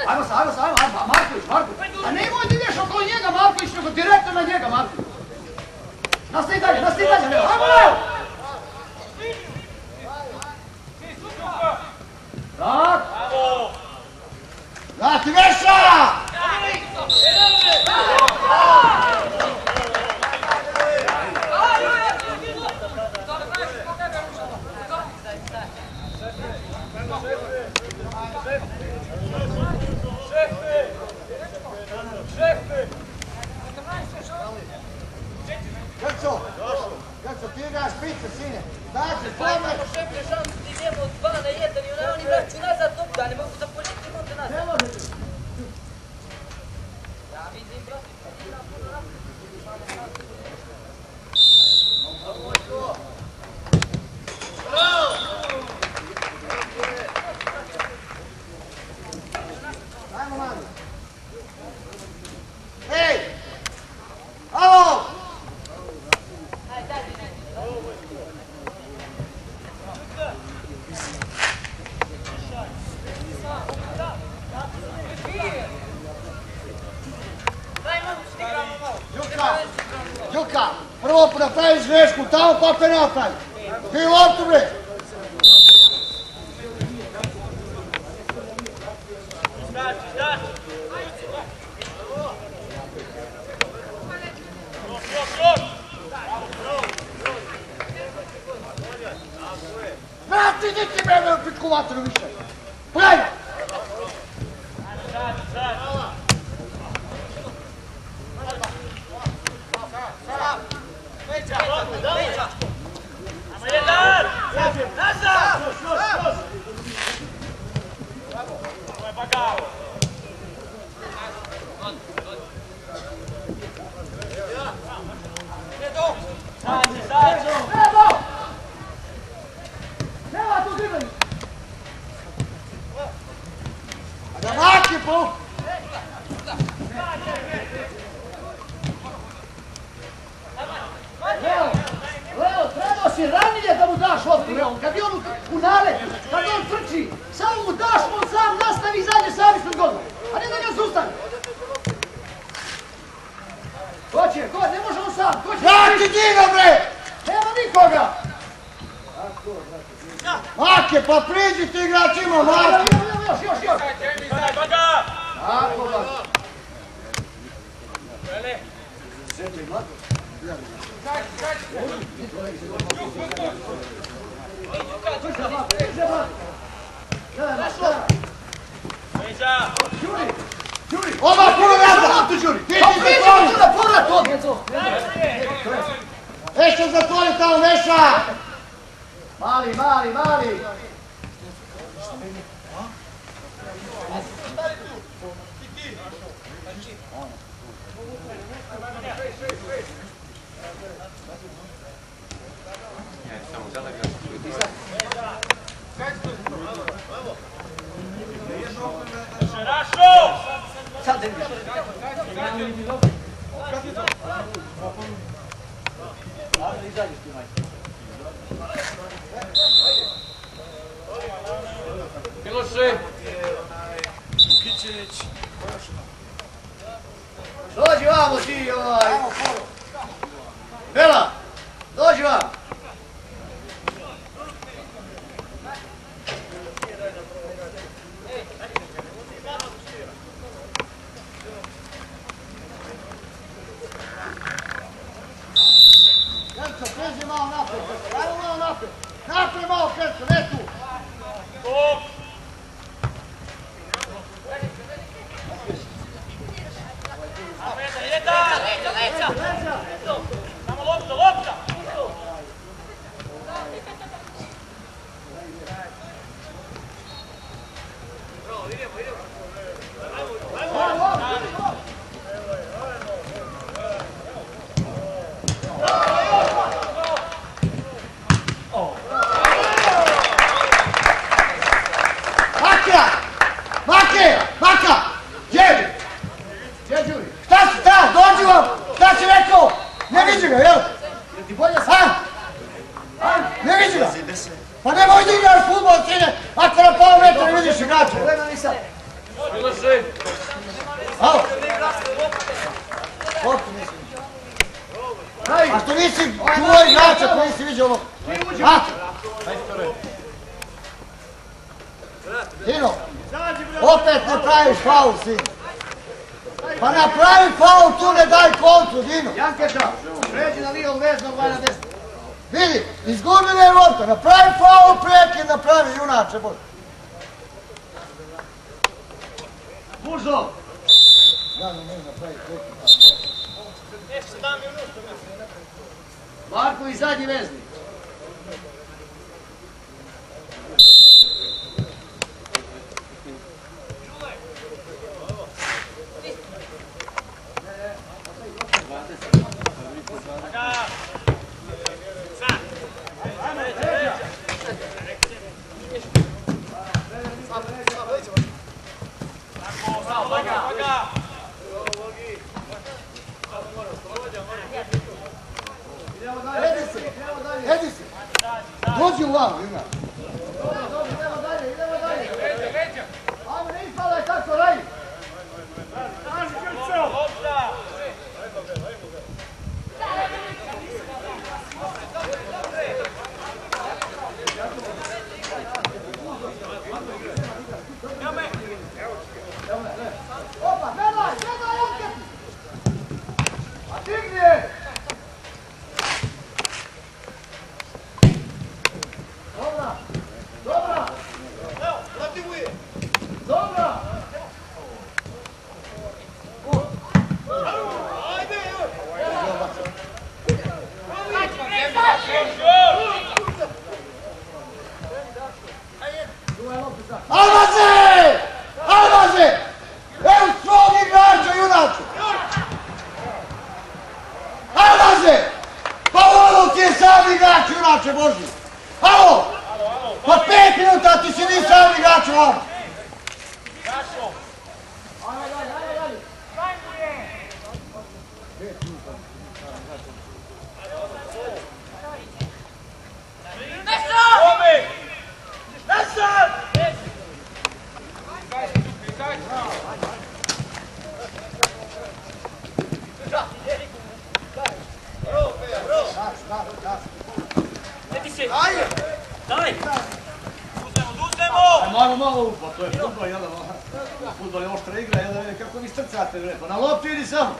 S3: Ajmo, Marković. A nemoj da ideš okolo njega, Marković, nego direktno na njega, Marković. Nastavi dalje, Leo. Ajmo, Leo! Tak.
S5: Vrati Veša! Grco, ti igraš špice, sine. Daći, pomeć!
S4: Šefe, šansu ti idemo 2 na 1 i oni vraću nazad loptu, a ne mogu da poljeti monte nazad.
S3: Ne možete.
S4: Ja vidim, brate.
S5: Ajmo, mali. Ej! Alo! Đuka, prvo napraviš grešku, tamo pa te napravi. Ti loptu, bre! Vrati, niti mene u pitku vatru više! Pogledaj!
S2: Jedan! Nazad! Ovo je bagao. Sađi!
S3: Nema tu driblanje.
S5: A da maki po!
S3: Leo, trebao si ranije da mu daš loptu, Leo. Kad je on u naletu, kad on trči, samo mu daš, on sam nastavi i izađe sam ispred gola. A ne da ga zustane. sam!
S5: Vrati Dino, bre!
S3: Nema nikoga!
S5: Make, pa priđi ti igračima, Make!
S3: Još!
S2: Daj, Baga!
S3: Tako, ba.
S5: Oba puno nazad! Ti ti zatvori!
S3: Povrat odmjecu!
S5: Nešto zatvori tamo, Meša!
S3: Mali!
S2: Šerašo!
S3: Sad ne vidiš. Ajde, izađeš ti, majke.
S6: Miloše!
S3: Dođi vamo ti, Bela, dođi vamo.
S5: Kerco, pređi malo naprijed, ajmo malo naprijed. Naprijed malo, Kerco, ne tu.
S2: Stop! Samo lopta!
S5: Maka! Gdje? Šta? Dođi vam! Šta si rekao? Ne vidi ga, jel?
S3: Ti bolje sam?
S5: Ne vidi ga! Pa ne možda igraš futbol, sine, ako na pola metra ne vidiš igrača.
S3: Gleda nisam.
S6: Miloše!
S5: Alo? A što nisi čuo igrača, ko nisi vidio ovo? A? Dino, opet ne praviš faul, sin. Pa napravi faul, tu ne daj kontru, Dino.
S3: Jankeša, pređi na lijevom veznom,vaj na desno.
S5: Vidi, izgubili je lopta, napravi faul, prekid, napravi junače, Bože.
S3: Bužo!
S5: Ja ne mogu napraviti prekid.
S3: Marko i zadnji vezni.
S5: Edisi, dođi u vam, Juna.
S3: Idemo dalje. Ajmo, ne ispadaj tako, radi. Opa, gledaj, Janke! A ti gdje? Dobra!
S5: Albaze! Evo svog igrača, junaču! Albaze! Pa ovo ti je sam igrač, junače Boži! Alo! Pa 5 minuta ti si nisam igrač vam!
S3: malo, pa to je futbol, jel da? Futbol je oštra igra, jel da vidi kako vi strcate, bre, pa na loptu idi samo.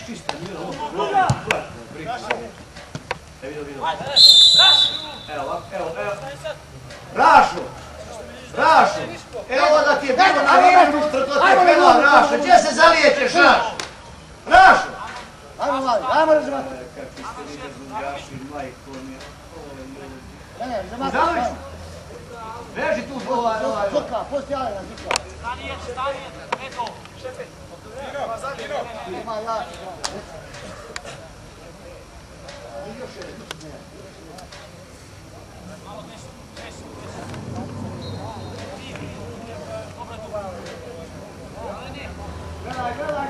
S3: Čista, nije ovo. Evo, Rašo! Rašo! Evo da ti je bilo na vidu, to ti je bilo, Rašo, gdje se zalijećeš, Rašo? Rašo!
S5: Ajmo mali, ajmo razumati.
S3: Kakvi ste vi bezunjaši, majko mi.
S5: Ne, razumati.
S3: Zališ? Beži tu,
S5: Zuka, pusti Alena, Zuka.
S2: Stani, eto, šefe.
S5: Ima ja.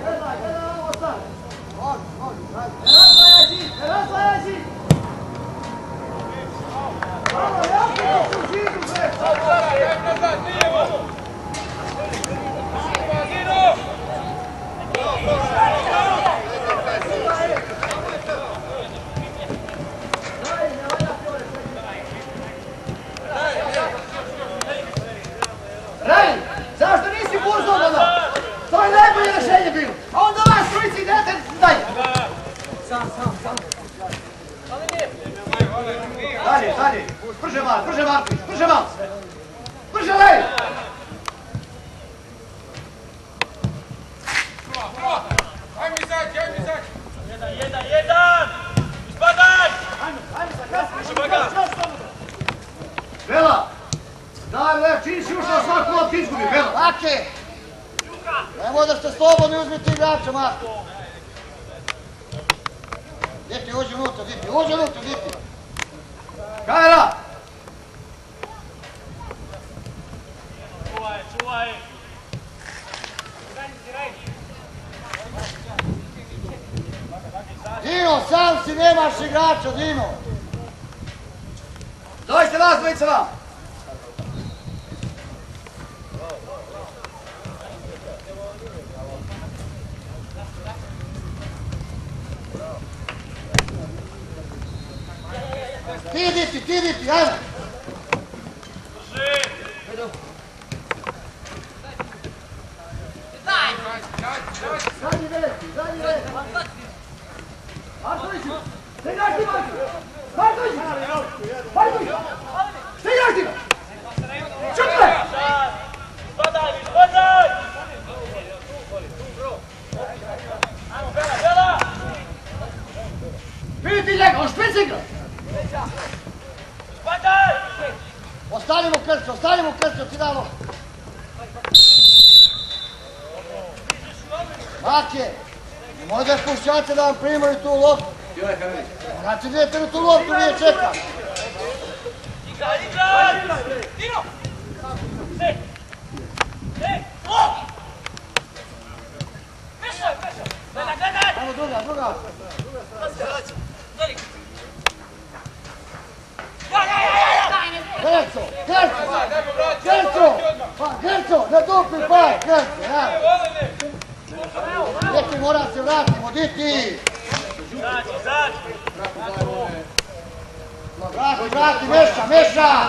S5: Gledaj, ovo sad. Ne razvajaći! Bravo, jako su u židu, bre! Raj, zašto nisi burzo onda? To je najbolje rješenje bilo. A onda vas trojici idete dalje. Sam. Dalje. Brže Marković, brže malo. Brže Raj!
S2: Ajmo izaći! Jedan! Ispadaj!
S3: Bela! Daj, Lev, čini si ušao svaku loptu izgubi, Bela!
S5: Ake! Nemoj da ste slobodni, uzmite igrača, Marko. Diti, uđi unutra, Diti.
S3: Kajra!
S2: Čuvaj!
S5: Dino, sam si nemaš igrača, Dino.
S3: Dođite vas, dvojica vam!
S5: Ti Diti, ajmo. Zadnji red. Markoviću, se igraš ti, Markoviću! Se igraš ti! Čutle!
S2: Ispadaj! Ajmo, Bela!
S5: Vidite njega, on špic igra!
S2: Ispadaj!
S5: Ostani mu krsto, ti dalo. Make, nemoj da pušćate da vam primaju tu loptu. Morate vidjeti na tu loptu, nije čeka.
S2: Igraj! Dino! Sej! Mešaj! Gledaj!
S5: Ajmo druga. Gerco, na dupli paj, Gerco, ja. Neki mora se vratimo, Diti. Vrati, meša.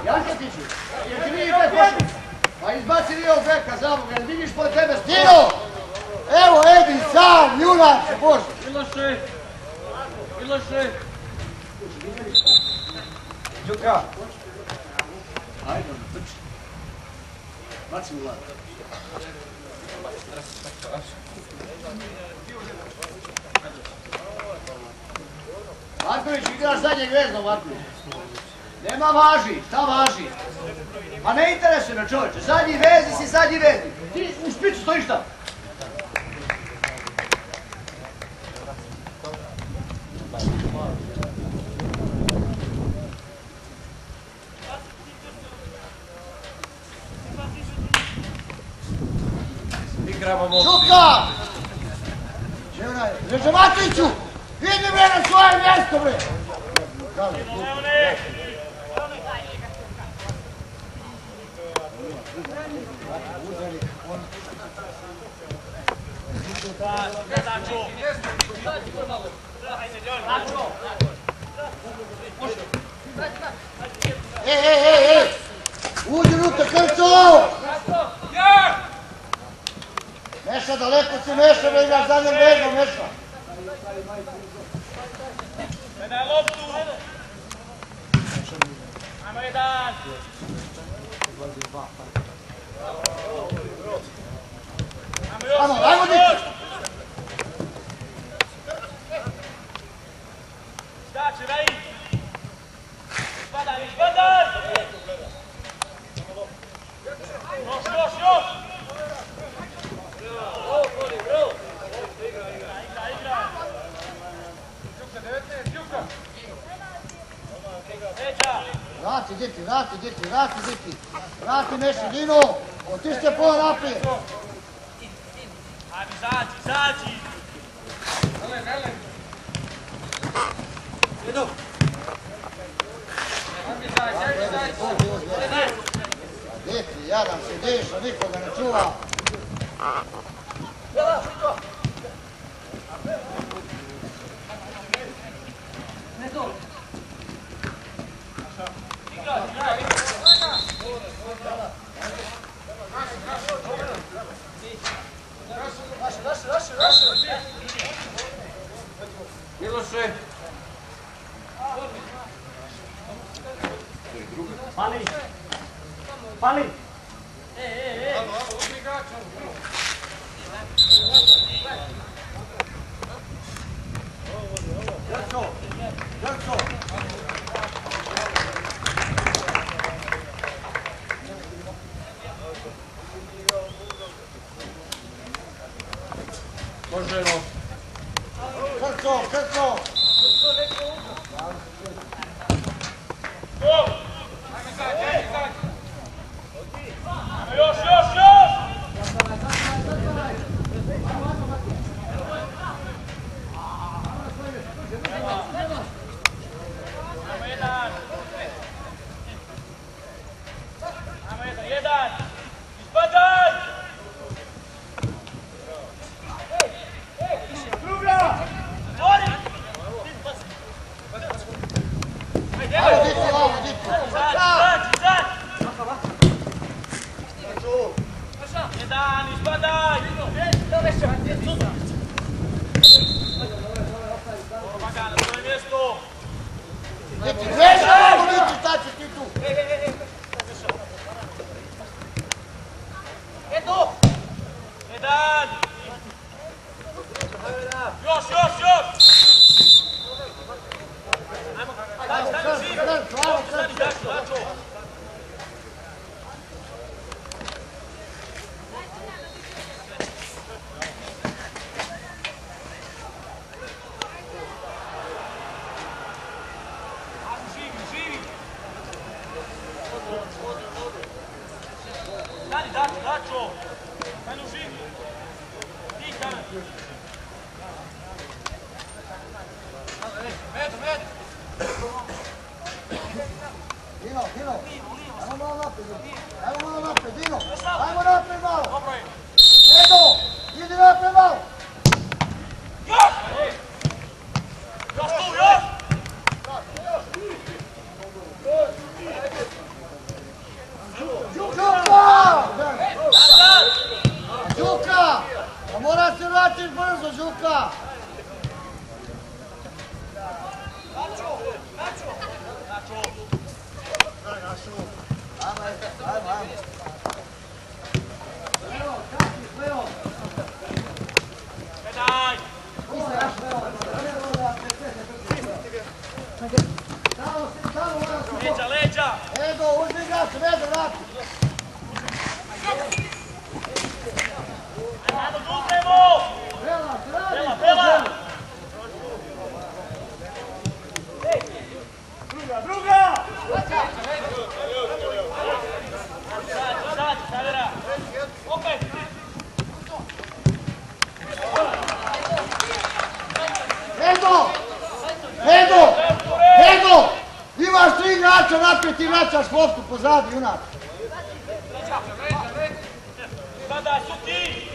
S5: Janketiću, jer ti vidi bek pošli. Pa izbaci Rio beka, zaboga, jer vidiš pod tebe Stino. Evo, Edin, sam, junače, Bože.
S6: Miloše.
S3: Đuka! Ajde, trči. Baci u vlad. Marković, igraš zadnjeg vezno, Marković. Nema važi, šta važi? Ma ne interesuje me, čovječe, zadnji vezi si zadnji vezi. Ti u špicu stojiš tamo.
S5: Čuka! Režematiću! Vidi bre na svoje mjesto bre! Ej! Uđi unutra, Krco! Meša, daleko si Meša, da igraš zadnjem redom, Meša.
S2: Na loptu! Ajmo jedan!
S5: Ajmo, diti!
S2: Skače, Rai! Ispadaj! Još!
S5: Vrati Meši, Dino! Otište pola naprijed!
S2: Ajde, izađi!
S5: Djeti, jadan se Deša, nikoga ne čuva.
S6: Miloše!
S1: Pali! Grco!
S6: Možemo!
S5: Krco!
S2: Još! Ajmo jedan! Ispadaj!
S5: Ajmo, diti!
S2: Jedan, ispadaj! Pomaga na svoje mjesto!
S5: Meša, ajmo, diti, šta ćeš ti tu?
S2: Jedan! Još! Stani živ! Stani, Dačo! Živi! Stani, Dačo! Stani u živi! Ti, kamen!
S5: Dino! Ajmo malo naprijed, Dino! Ajmo naprijed malo!
S2: Dobro je!
S5: Edo! Idi naprijed malo!
S2: Još tu!
S5: Đuka! Pa mora se vratiti brzo, Đuka!
S2: Daj! Leđa!
S5: Edo, uzmi ga, Edo, vrati!
S2: Ajmo, duznemo! Bela! Druga! Sad, Savera! Opet!
S5: Edo! Imaš 3 igrača naprijed, ti vraćaš loptu pozadi, junak.
S2: Sada su ti!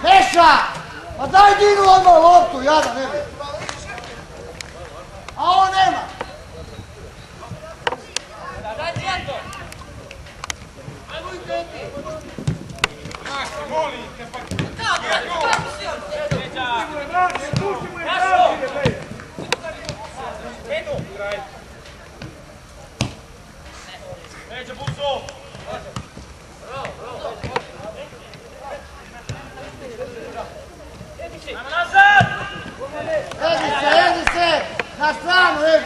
S5: Neša! Pa daj dignu odmah loptu, jada ne bi. A ovo nema. Edi se, na stranu, Edi.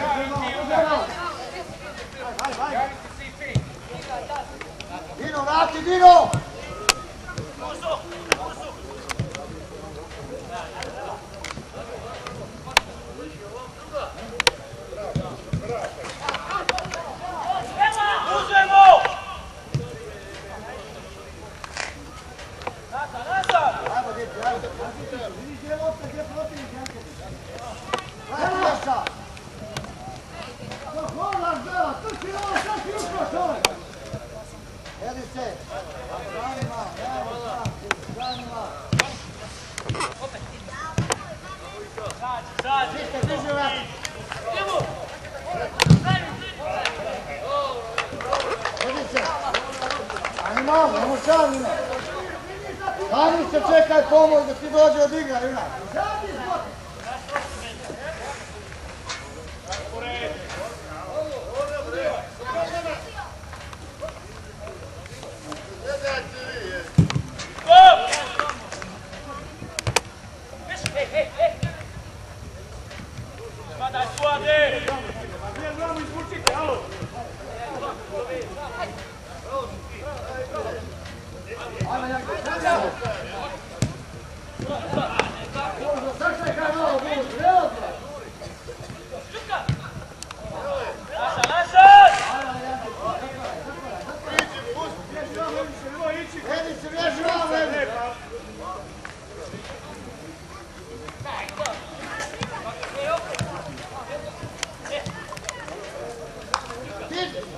S5: Dino, vrati, Dino! Ani se čekaj pomoć da ti dođe od igra, Junak.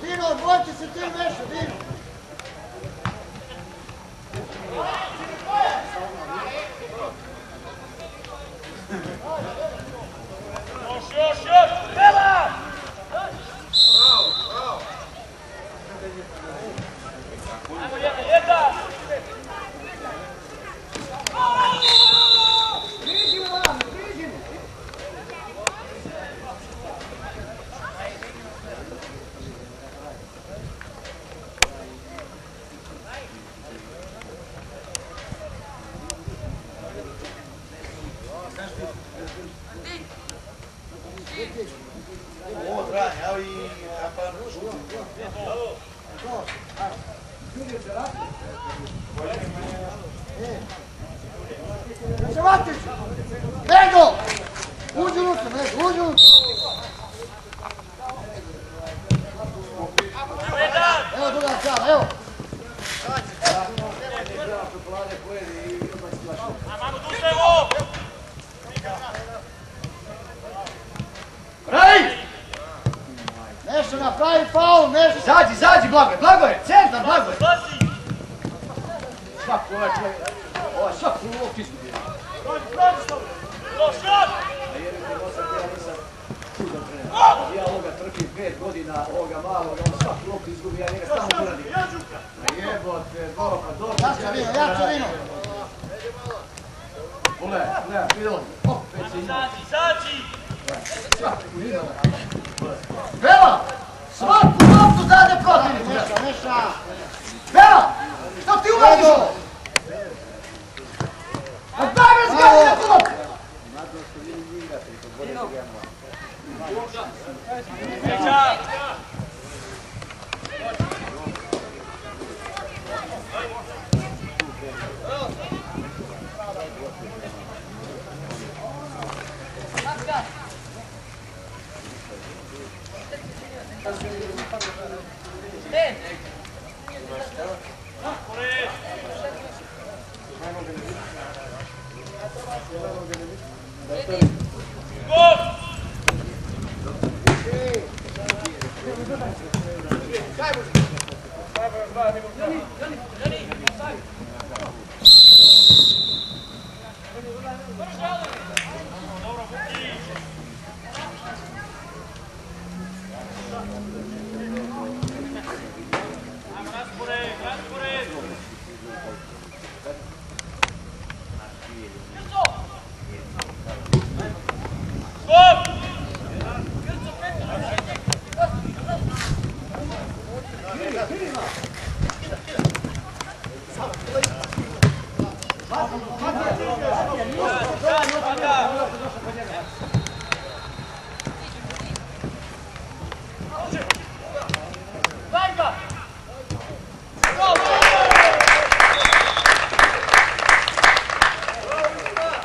S5: Dino, odvojite se ti nešto, Dino.
S2: Još! Treba! Ajmo, jedan!
S5: Nego! Uđi unutra, Nego, uđi unutra! Evo druga čala, evo!
S3: Raj!
S5: Nešto napravi faul, nešto!
S3: Zađi, Blagoje, centar, Blagoje! Svako ovaj čovjek, svako loptu izgubio. Ja ovoga trpim 5 godina, ovoga maloga, on svaku loptu izgubi, ja njega samo uradim. Jebote, dobro.
S5: Jače vino!
S3: Gledaj, Fidel, opet se ima.
S2: Izađi!
S3: Svaku ima.
S5: Bela! Svaku loptu dade protivnicu! Neša! Bela! Što ti ulaziš? A daj me zgazi neku loptu!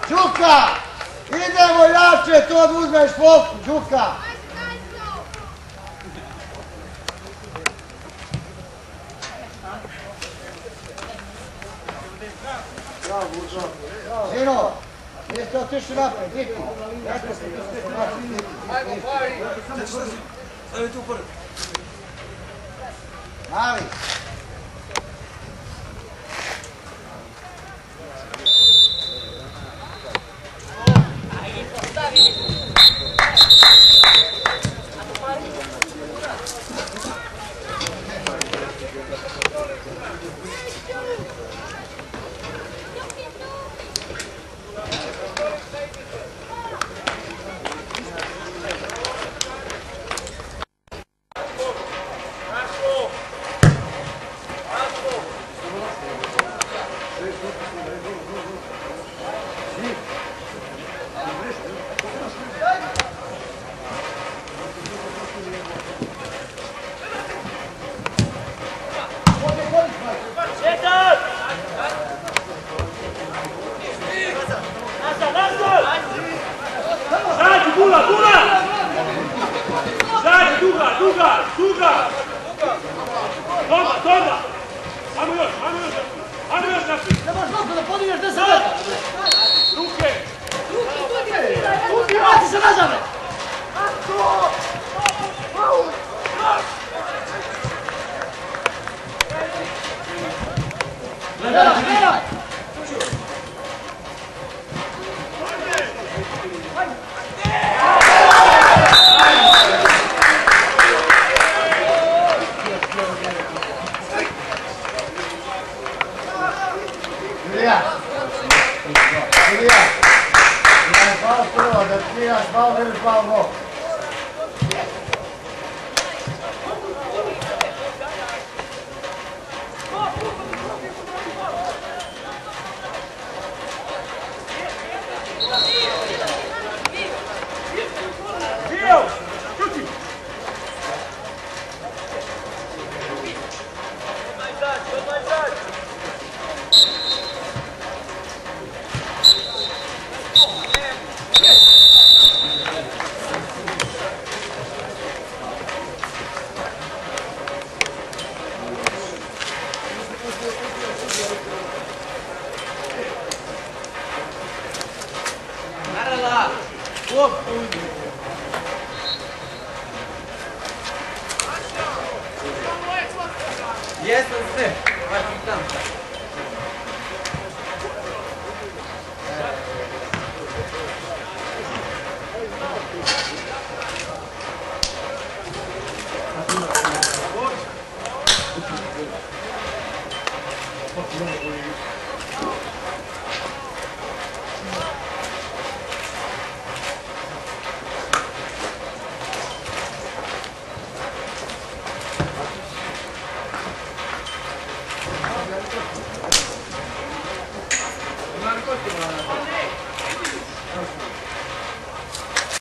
S5: Đuka! Idemo jače, to uzmeš foku, Đuka! Zino, jeste otišli napred, Viki.
S6: Stavi tu pored.
S5: Mali.
S6: Jesam sve, vašim tam.